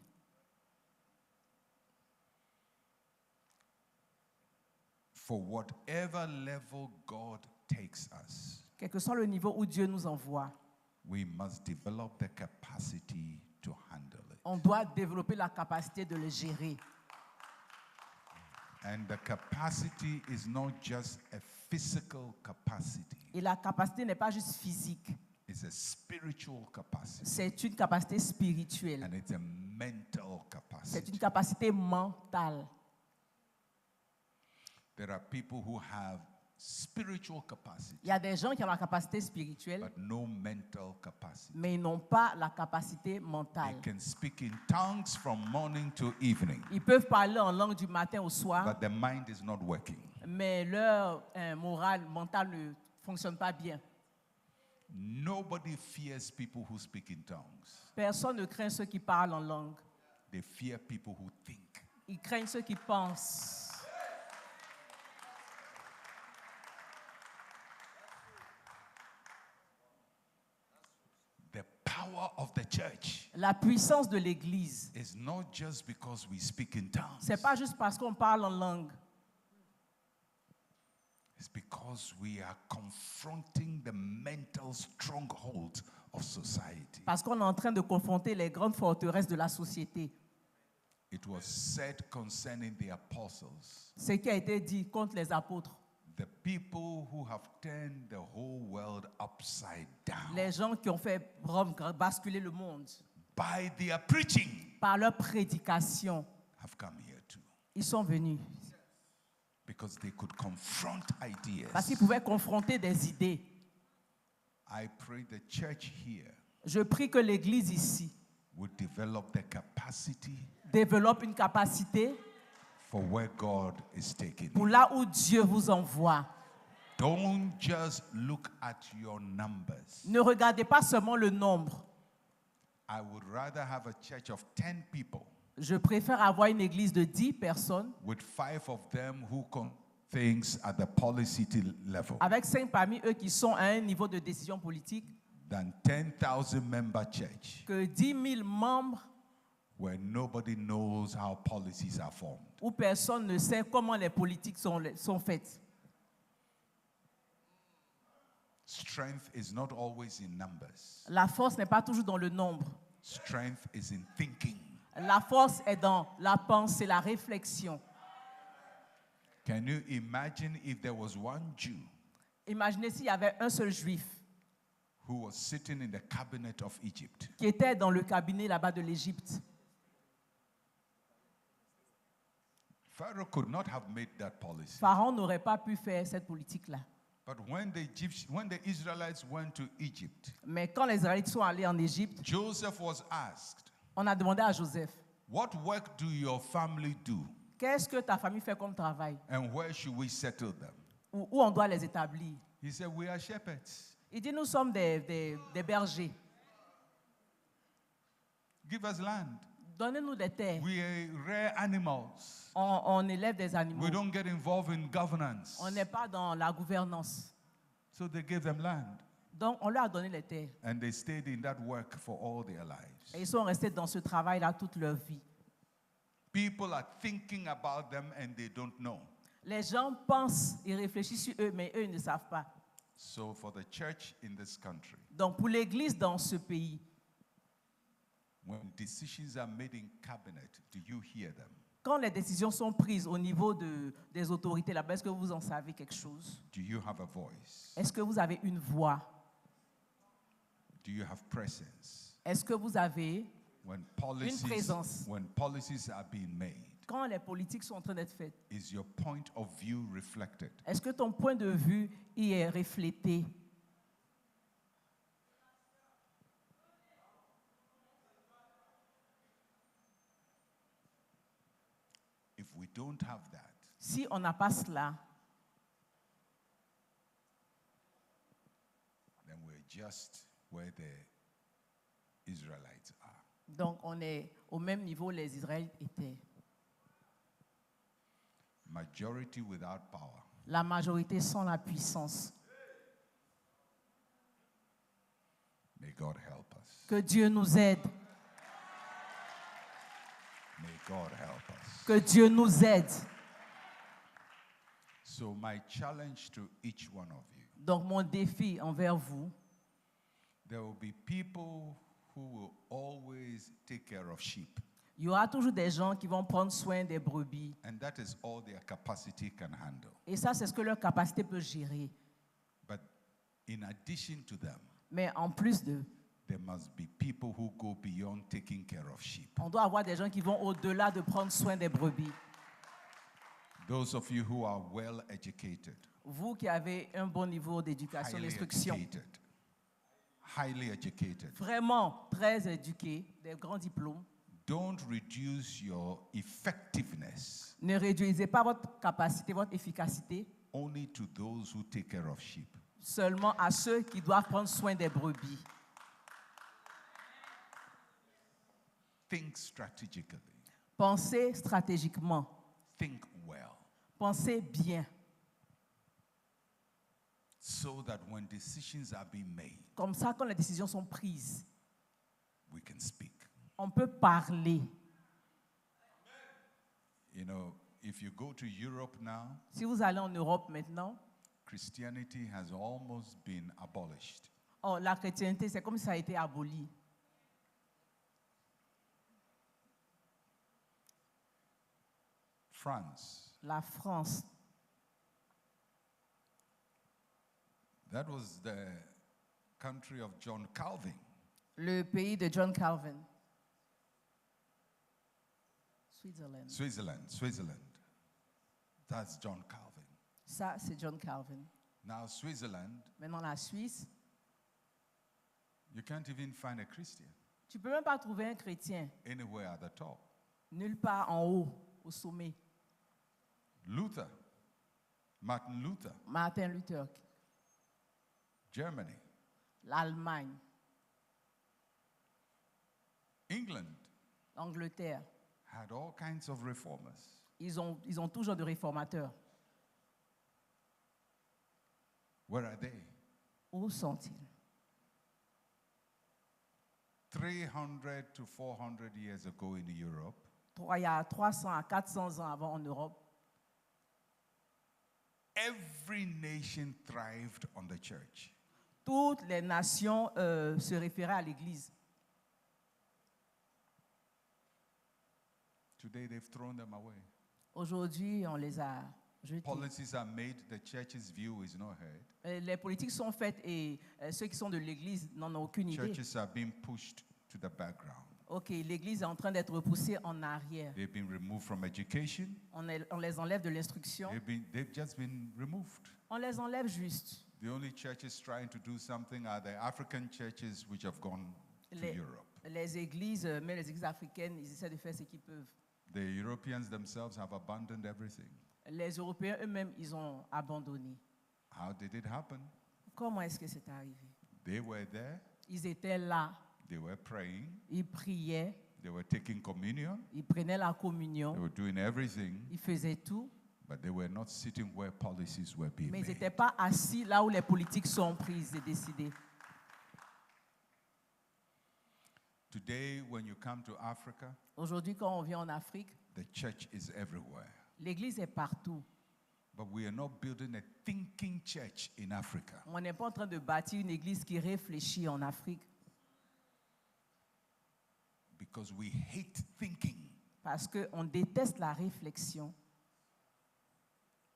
For whatever level God takes us, Quel que soit le niveau où Dieu nous envoie, we must develop the capacity to handle it. on doit développer la capacité de le gérer. And the capacity is not just a physical capacity, Et la capacité n'est pas juste physique, it's a spiritual capacity. c'est une capacité spirituelle. And it's a mental C'est une capacity. capacité mentale. There are people who have spiritual capacity, Il y a des gens qui ont la capacité spirituelle, but no mental capacity. mais ils n'ont pas la capacité They mentale. can speak in tongues from morning to evening, Ils peuvent parler en langue du matin au soir, but the mind is not working. mais leur morale mentale ne fonctionne pas bien. Nobody fears people who speak in tongues. Personne ne craint ceux qui parlent en langue. They fear people who think. Ils craignent ceux qui pensent. The power of the church La puissance de l'Église, is not just because we speak in tongues. c'est pas juste parce qu'on parle en langue. It's because we are confronting the mental stronghold of society. Parce qu'on est en train de confronter les grandes forteresses de la société. It was said concerning the apostles, Ce qui a été dit contre les apôtres. the people who have turned the whole world upside down Les gens qui ont fait basculer le monde by their preaching par leur prédication, have come here too. ils sont venus. Because they could confront ideas. Parce qu'ils pouvaient confronter des idées. I pray the church here Je prie que l'Église ici would develop the capacity développe une capacité for where God is taking pour you. là où Dieu vous envoie. Don't just look at your numbers. Ne regardez pas seulement le nombre. I would rather have a church of 10 people Je préfère avoir une église de 10 personnes with 5 of them who things at the policy level avec 5 parmi eux qui sont à un niveau de décision politique than 10,000 member church que 10 000 membres where nobody knows how policies are formed. où personne ne sait comment les politiques sont faites. Strength is not always in numbers. La force n'est pas toujours dans le nombre. Strength is in thinking. La force est dans la pensée, la réflexion. Can you imagine if there was one Jew Imaginez s'il y avait un seul juif who was sitting in the cabinet of Egypt qui était dans le cabinet là-bas de l'Égypte. Pharaoh could not have made that policy. Pharaon n'aurait pas pu faire cette politique-là. But when the Israelites went to Egypt, Mais quand les Israélites sont allés en Égypte, Joseph was asked, on a demandé à Joseph, "What work do your family do, qu'est-ce que ta famille fait comme travail? and where should we settle them?" Où on doit les établir? He said, "We are shepherds. Il dit, nous sommes des bergers. Give us land. Donnez-nous des terres. We are rare animals. On élève des animaux. We don't get involved in governance." On n'est pas dans la gouvernance. So they gave them land, Donc, on leur a donné les terres. and they stayed in that work for all their lives. Et ils sont restés dans ce travail-là toute leur vie. People are thinking about them and they don't know. Les gens pensent et réfléchissent sur eux, mais eux ils ne savent pas. So for the church in this country, Donc, pour l'Église dans ce pays, when decisions are made in cabinet, do you hear them? quand les décisions sont prises au niveau des autorités là-bas, est-ce que vous en savez quelque chose? Do you have a voice? Est-ce que vous avez une voix? Do you have presence? Est-ce que vous avez, When présence. policies are being made, quand les politiques sont en train d'être faites, is your point of view reflected? est-ce que ton point de vue y est reflété? If we don't have that, Si on n'a pas cela, then we're just where the Israelites are. donc on est au même niveau où les Israélites étaient. Majority without power. La majorité sans la puissance. May God help us. Que Dieu nous aide. May God help us. Que Dieu nous aide. So my challenge to each one of you, Donc mon défi envers vous, there will be people who will always take care of sheep. il y aura toujours des gens qui vont prendre soin des brebis. And that is all their capacity can handle. Et ça, c'est ce que leur capacité peut gérer. But in addition to them, Mais en plus de, there must be people who go beyond taking care of sheep. on doit avoir des gens qui vont au-delà de prendre soin des brebis. Those of you who are well educated, Vous qui avez un bon niveau d'éducation, highly d'instruction, educated, highly educated, vraiment très éduqués, des grands diplômes, don't reduce your effectiveness ne réduisez pas votre capacité, votre efficacité only to those who take care of sheep. seulement à ceux qui doivent prendre soin des brebis. Think strategically. Pensez stratégiquement, Think well. pensez bien, So that when decisions are being made, comme ça quand les décisions sont prises, we can speak. on peut parler. You know, if you go to Europe now, Si vous allez en Europe maintenant, Christianity has almost been abolished. oh, la chrétienté, c'est comme si ça a été aboli. France, La France, that was the country of John Calvin. le pays de John Calvin. Switzerland. Switzerland. That's John Calvin. Ça, c'est John Calvin. Now, Switzerland, Maintenant, la Suisse, you can't even find a Christian tu ne peux même pas trouver un chrétien anywhere at the top. nulle part en haut, au sommet. Luther, Martin Luther, Martin Luther, Germany, l'Allemagne, England l'Angleterre, had all kinds of reformers. ils ont toujours de réformateurs. Where are they? Où sont-ils? 300 to 400 years ago in Europe, Il y a 300 à 400 ans avant en Europe, every nation thrived on the church. toutes les nations se référaient à l'Église. Today they've thrown them away. Aujourd'hui, on les a jetés. Policies are made, the church's view is not heard. Les politiques sont faites et ceux qui sont de l'Église n'en ont aucune idée. Churches are being pushed to the background. Ok, l'Église est en train d'être repoussée en arrière. They've been removed from education. On les enlève de l'instruction. They've just been removed. On les enlève juste. The only churches trying to do something are the African churches which have gone to Europe. Les églises, mais les églises africaines, ils essaient de faire ce qu'ils peuvent. The Europeans themselves have abandoned everything. Les Européens eux-mêmes, ils ont abandonné. How did it happen? Comment est-ce que c'est arrivé? They were there, Ils étaient là, they were praying, ils priaient, they were taking communion, ils prenaient la they communion, were doing everything, ils faisaient tout, but they were not sitting where policies were being mais ils made. n'étaient pas assis là où les politiques sont prises et décidées. Today, when you come to Africa, Aujourd'hui, quand on vient en Afrique, the church is everywhere. l'Église est partout. But we are not building a thinking church in Africa. On n'est pas en train de bâtir une Église qui réfléchit en Afrique Because we hate thinking. parce qu'on déteste la réflexion.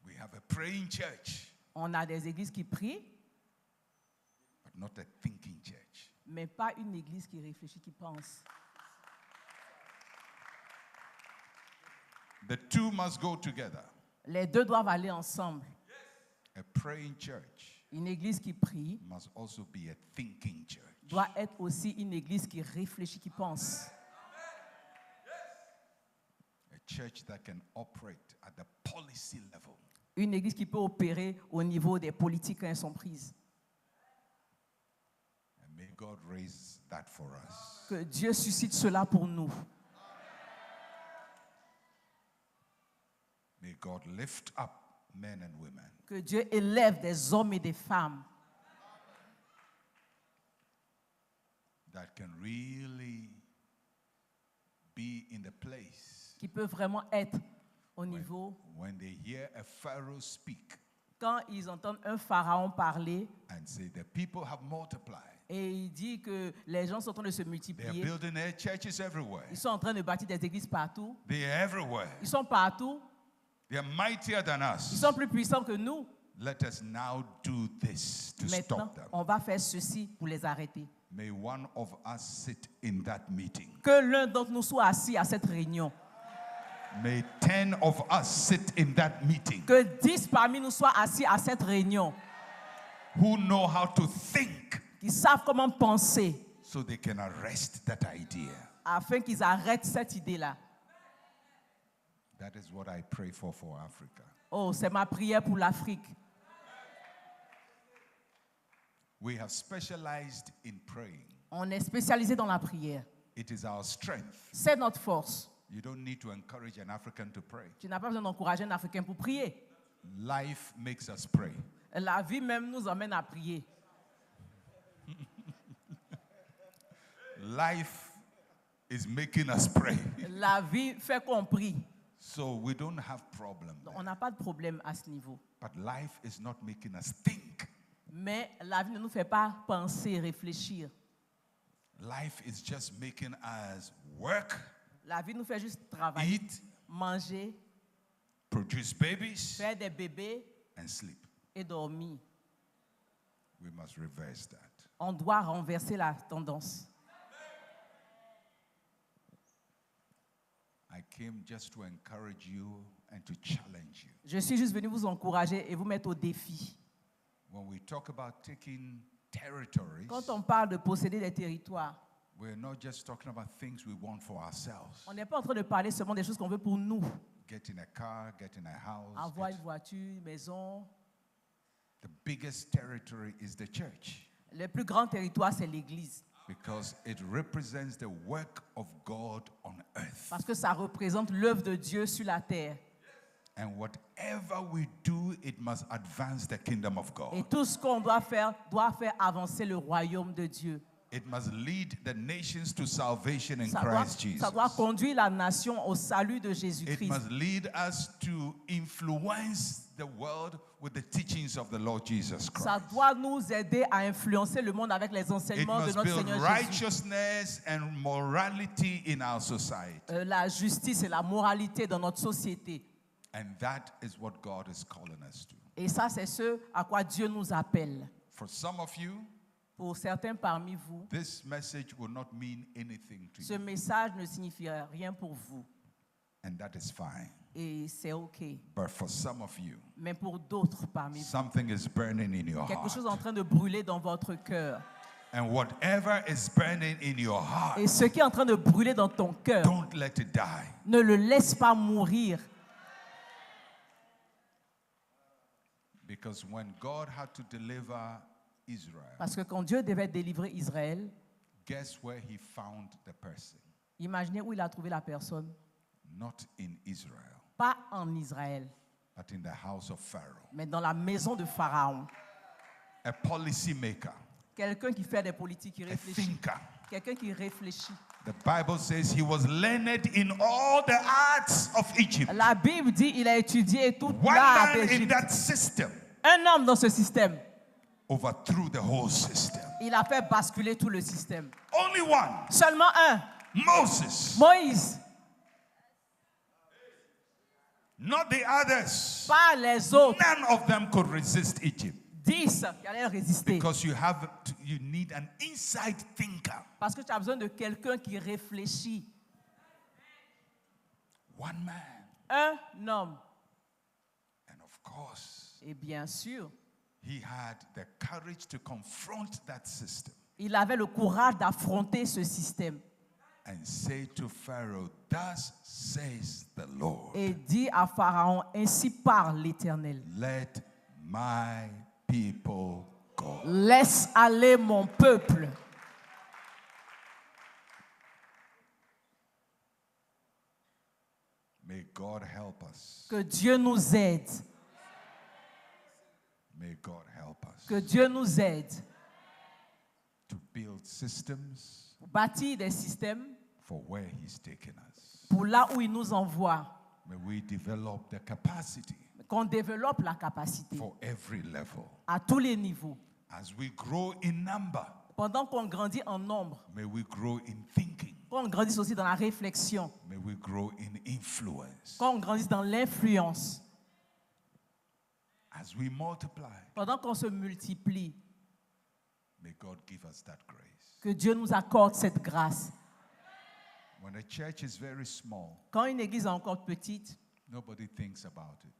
We have a praying church, On a des églises qui prient, but not a thinking church. mais pas une église qui réfléchit, qui pense. The two must go together. Les deux doivent aller ensemble. A praying church Une église qui prie must also be a thinking church. doit être aussi une église qui réfléchit, qui pense. A church that can operate at the policy level. Une église qui peut opérer au niveau des politiques quand elles sont prises. And may God raise that for us. Que Dieu suscite cela pour nous. May God lift up men and women Que Dieu élève des hommes et des femmes that can really be in the place qui peuvent vraiment être au niveau when they hear a Pharaoh speak quand ils entendent un pharaon parler and say the people have multiplied. et il dit que les gens sont en train de se They are multiplier. building their churches everywhere. Ils sont en train de bâtir des églises partout. They are everywhere. Ils sont partout. They are mightier than Ils us. sont plus puissants que nous. Let us now do this to Maintenant, stop them. on va faire ceci pour les arrêter. May one of us sit in that meeting. Que l'un d'entre nous soit assis à cette réunion. May 10 of us sit in that meeting Que 10 parmi nous soient assis à cette réunion, who know how to think qui savent comment penser, so they can arrest that idea. afin qu'ils arrêtent cette idée-là. That is what I pray for Africa. Oh, c'est ma prière pour l'Afrique. We have specialized in praying. On est spécialisé dans la prière. It is our strength. C'est notre force. You don't need to encourage an African to pray. Tu n'as pas besoin d'encourager un Africain pour prier. Life makes us pray. La vie même nous emmène à prier. Life is making us pray. La vie fait qu'on prie. So we don't have problem Donc, there. on n'a pas de problème à ce niveau. But life is not making us think. Mais la vie ne nous fait pas penser, réfléchir. Life is just making us work, La vie nous fait juste travailler, eat, manger, produce babies, faire des bébés and sleep. et dormir. We must reverse that. On doit renverser la tendance. I came just to encourage you and to challenge you. Je suis juste venu vous encourager et vous mettre au défi. When we talk about taking territories, Quand on parle de posséder des territoires, we're not just talking about things we want for ourselves. on n'est pas en train de parler seulement des choses qu'on veut pour nous. Get in a car, get in a house. Avoir une voiture, une maison. The biggest territory is the church Le plus grand territoire, c'est l'Église. because it represents the work of God on earth. Parce que ça représente l'œuvre de Dieu sur la terre. And whatever we do, it must advance the kingdom of Et God. tout ce qu'on doit faire avancer le royaume de Dieu. It must lead the nations to salvation in Ça Christ Jesus. doit conduire la nation au salut de It Jésus-Christ. must lead us to influence the world with the teachings of the Lord Jesus Christ. Ça doit nous aider à influencer le monde avec les It enseignements de must notre build Seigneur Jésus. righteousness and morality in our society. La justice et la moralité dans notre société. And that is what God is calling us to. Et ça, c'est ce à quoi Dieu nous appelle. For some of you, Pour certains parmi vous, this message will not mean anything to ce you, message ne signifie rien pour vous. and that is fine. Et c'est OK. But for some of you, Mais pour d'autres parmi vous, something is burning in your quelque chose est heart. en train de brûler dans votre cœur. And whatever is burning in your heart, Et ce qui est en train de brûler dans ton cœur, don't let it die. ne le laisse pas mourir. Because when God had to deliver Israel, Parce que quand Dieu devait délivrer Israël, guess where he found the person? imaginez où il a trouvé la personne. Not in Israel, Pas en Israël, but in the house of Pharaoh. mais dans la maison de Pharaon. A policy maker, Quelqu'un qui fait des politiques, qui a réfléchit. thinker. Quelqu'un qui réfléchit. The Bible says he was learned in all the arts of Egypt. La Bible dit il a étudié tout One l'art man in d'Égypte. that system Un homme dans ce système, overthrew the whole system. il a fait basculer tout le système. Only one, Seulement un, Moses, Moïse, not the others. pas les autres. None of them could resist Egypt 10 qui allaient résister. because you need an inside thinker. Parce que tu as besoin de quelqu'un qui réfléchit. One man. Un homme. And of course, Et bien sûr, he had the courage to confront that system il avait le courage d'affronter ce système and say to Pharaoh, thus says the Lord, et dit à Pharaon, ainsi parle l'Éternel. let my people go. Laisse aller mon peuple. May God help us. Que Dieu nous aide. May God help us Que Dieu nous aide. to build systems Pour bâtir des systèmes for where He's taken us. pour là où il nous envoie. May we develop the capacity Qu'on développe la capacité for every level. à tous les niveaux. As we grow in number, Pendant qu'on grandit en nombre, may we grow in thinking. qu'on grandisse aussi dans la réflexion, May we grow in influence. qu'on grandisse dans l'influence. As we multiply, Pendant qu'on se multiplie, may God give us that grace. que Dieu nous accorde cette grâce. When a church is very small, Quand une église est encore petite, nobody thinks about it.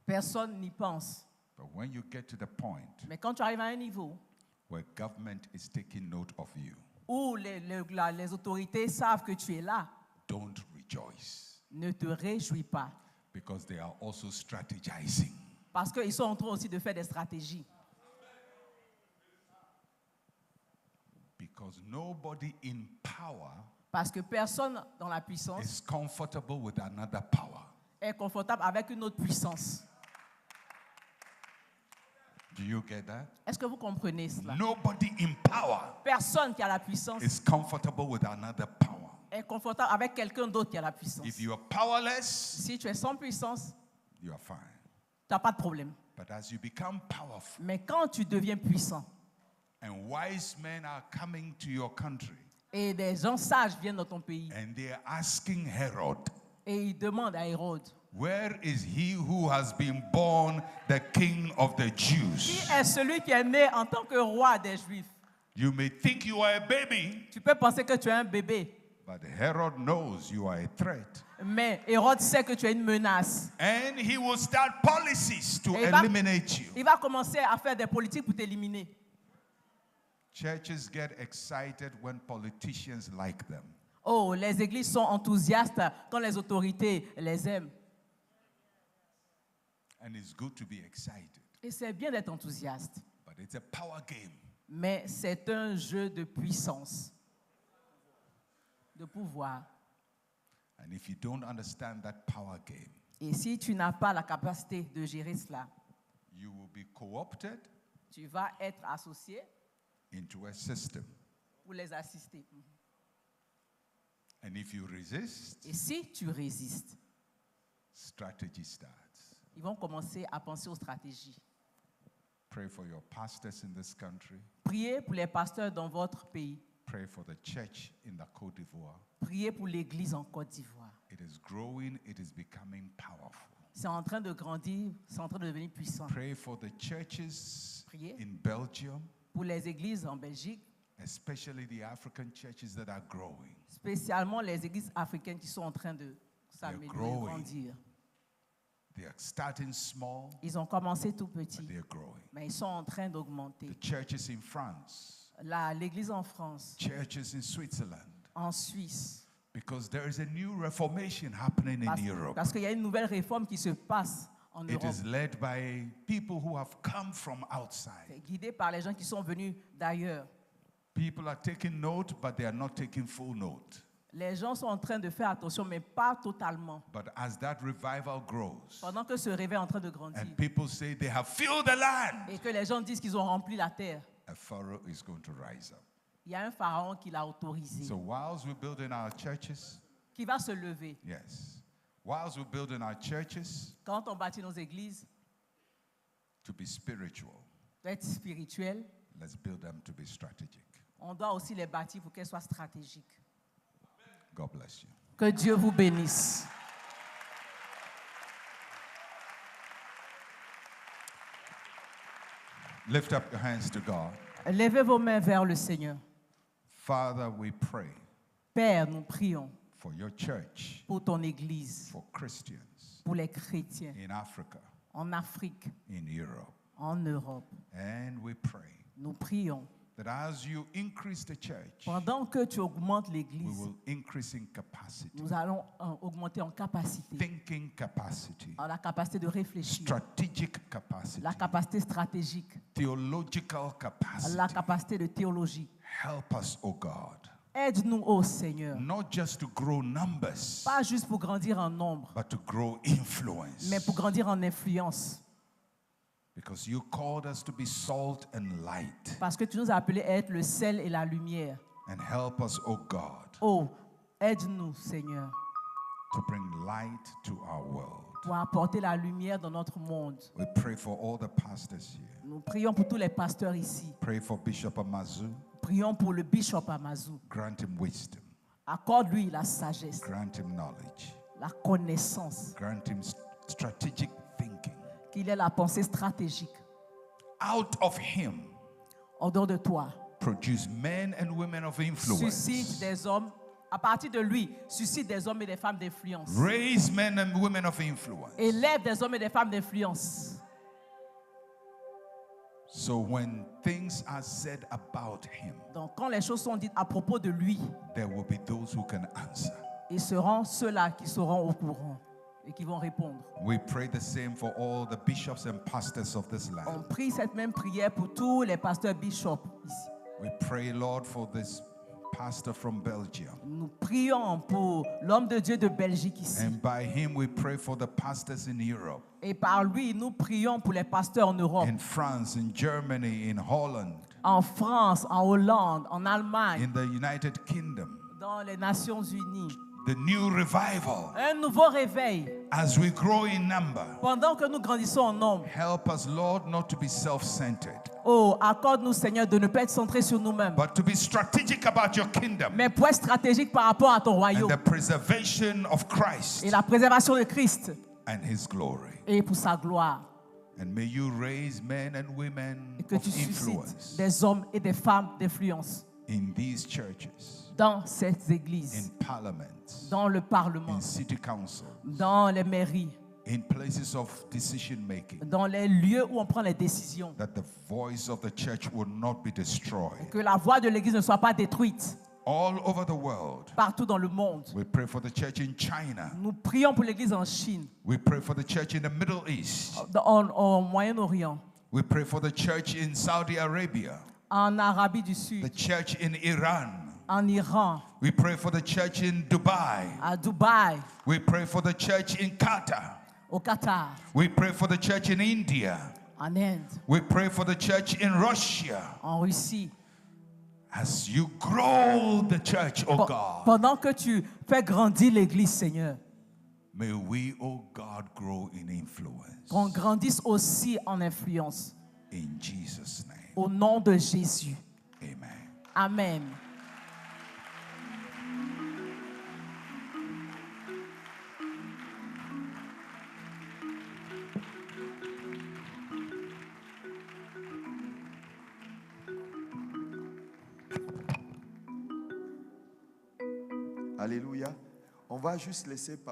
personne n'y pense. But when you get to the point Mais quand tu arrives à un niveau where government is taking note of you, où les autorités savent que tu es là, don't rejoice ne te réjouis pas. because they are also strategizing. Parce qu'ils sont en train aussi de faire des stratégies. Because nobody in power Parce que personne dans la puissance is comfortable with another power. est confortable avec une autre puissance. Do you get that? Est-ce que vous comprenez cela? Nobody in power Personne qui a la puissance is comfortable with another power. est confortable avec quelqu'un d'autre qui a la puissance. If you are powerless, Si tu es sans puissance, you are fine. tu n'as pas de problème. But as you become powerful Mais quand tu deviens puissant and wise men are coming to your country et des gens sages viennent dans ton pays and they are asking Herod, et ils demandent à Hérode, where is he who has been born the king of the qui Jews? est celui qui est né en tant que roi des Juifs? You may think you are a baby, Tu peux penser que tu es un bébé, but Herod knows you are a threat. mais Hérode sait que tu es une menace. And he will start policies to Et il va- eliminate you. Il va commencer à faire des politiques pour t'éliminer. Churches get excited when politicians like them. Oh, les églises sont enthousiastes quand les autorités les aiment. And it's good to be excited. Et c'est bien d'être enthousiaste, But it's a power game. mais c'est un jeu de puissance, de pouvoir. And if you don't understand that power game, Et si tu n'as pas la capacité de gérer cela, you will be co-opted tu vas être associé into a system. pour les assister. And if you resist, Et si tu résistes, strategy starts. ils vont commencer à penser aux stratégies. Pray for your pastors in this country. Priez pour les pasteurs dans votre pays. Pray for the church in the Côte d'Ivoire. Priez pour l'église en Côte d'Ivoire. It is growing, it is becoming powerful. C'est en train de grandir, c'est en train de devenir puissant. Pray for the churches Priez. in Belgium, Pour les églises en Belgique, especially the African churches that are growing. spécialement les églises africaines qui sont en train de s'améliorer, de growing. grandir. They are starting small, Ils ont commencé tout petit, but they are growing. mais ils sont en train d'augmenter. The churches in France, L'église en France, churches in Switzerland, en Suisse, because there is a new reformation happening in Europe. parce qu'il y a une nouvelle réforme qui se passe en It Europe. is led by people who have come from outside. C'est guidé par les gens qui sont venus d'ailleurs. People are taking note, but they are not taking full note. Les gens sont en train de faire attention, mais pas totalement. But as that revival grows, Pendant que ce réveil est en train de grandir and people say they have filled the land, et que les gens disent qu'ils ont rempli la terre, a Pharaoh is going to rise up. il y a un pharaon qui l'a autorisé, So whilst we're building our churches, qui va se lever. yes, whilst we're building our churches Quand on bâtit nos églises, to be spiritual, d'être spirituelles, let's build them to be strategic. on doit aussi les bâtir pour qu'elles soient stratégiques. God bless you. Que Dieu vous bénisse. Lift up your hands to God. Levez vos mains vers le Seigneur. Father, we pray Père, nous prions for your church, pour ton église, for Christians pour les chrétiens in Africa, en Afrique, in Europe. en Europe. And we pray Nous prions. that as you increase the church, Pendant que tu augmentes we l'église, will increase in capacity, nous allons augmenter en capacité. thinking capacity, En la capacité de réfléchir, strategic capacity, la capacité stratégique, theological la capacity. capacité de théologie. Help us, O God, Aide-nous, ô Seigneur, not just to grow numbers, pas juste pour grandir en nombre, but to grow influence. mais pour grandir en influence. Because you called us to be salt and light. Parce que tu nous as appelés à être le sel et la lumière. And help us, O God, Oh, aide-nous, Seigneur, to bring light to our world. pour apporter la lumière dans notre monde. We pray for all the pastors here. Nous prions pour tous les pasteurs ici. Pray for Bishop Amazu. Prions pour le bishop Amazou. Grant him wisdom. Accorde-lui la sagesse, Grant him knowledge. la connaissance, Grant him strategic thinking. qu'il ait la pensée stratégique. Out of him, En dehors de toi, produce men and women of suscite influence des hommes à partir de lui, suscite des hommes et des femmes d'influence. Raise men and women of influence. Élève des hommes et des femmes d'influence. So when things are said about him, Donc, quand les choses sont dites à propos de lui, there will be those who can answer. ils seront ceux-là qui seront au courant et qui vont répondre. We pray the same for all the bishops and pastors of this On land. prie cette même prière pour tous les pasteurs bishops ici. We pray, Lord, for this pastor from Belgium. Nous prions pour l'homme de Dieu de Belgique ici. And by him, we pray for the pastors in Europe, Et par lui, nous prions pour les pasteurs en Europe, in France, in Germany, in Holland, en France, en Hollande, en Allemagne, in the United Kingdom. dans les Nations Unies. The new revival Un nouveau réveil as we grow in number. pendant que nous grandissons en nombre. Help us, Lord, not to be self-centered, Oh, accorde-nous, Seigneur, de ne pas être centré sur nous-mêmes, but to be strategic about your kingdom mais pour être stratégique par rapport à ton and royaume the preservation of Christ et la préservation de Christ and his glory. et pour sa gloire. And may you raise men and women Et que of tu suscites influence des hommes et des femmes d'influence in these churches, dans cette église, in parliaments, dans le Parlement, in city councils, dans les mairies, in places of decision making, dans les lieux où on prend les décisions. that the voice of the church will not be destroyed. Que la voix de l'église ne soit pas détruite All over the world, partout dans le monde. we pray for the church in China. Nous prions pour l'église en Chine, We pray for the church in the Middle East. au Moyen-Orient, We pray for the church in Saudi Arabia, en Arabie du the Sud, church in Iran. en Iran, We pray for the church in Dubai. à Dubaï, We pray for the church in Qatar. au Qatar, We pray for the church in India. en Inde, We pray for the church in Russia. en Russie. As you grow the church, oh God, Pendant que tu fais grandir l'église, Seigneur, may we, oh God, grow in influence. qu'on grandisse aussi en influence. In Jesus' name, Au nom de Jésus. amen. Amen. Alléluia. On va juste laisser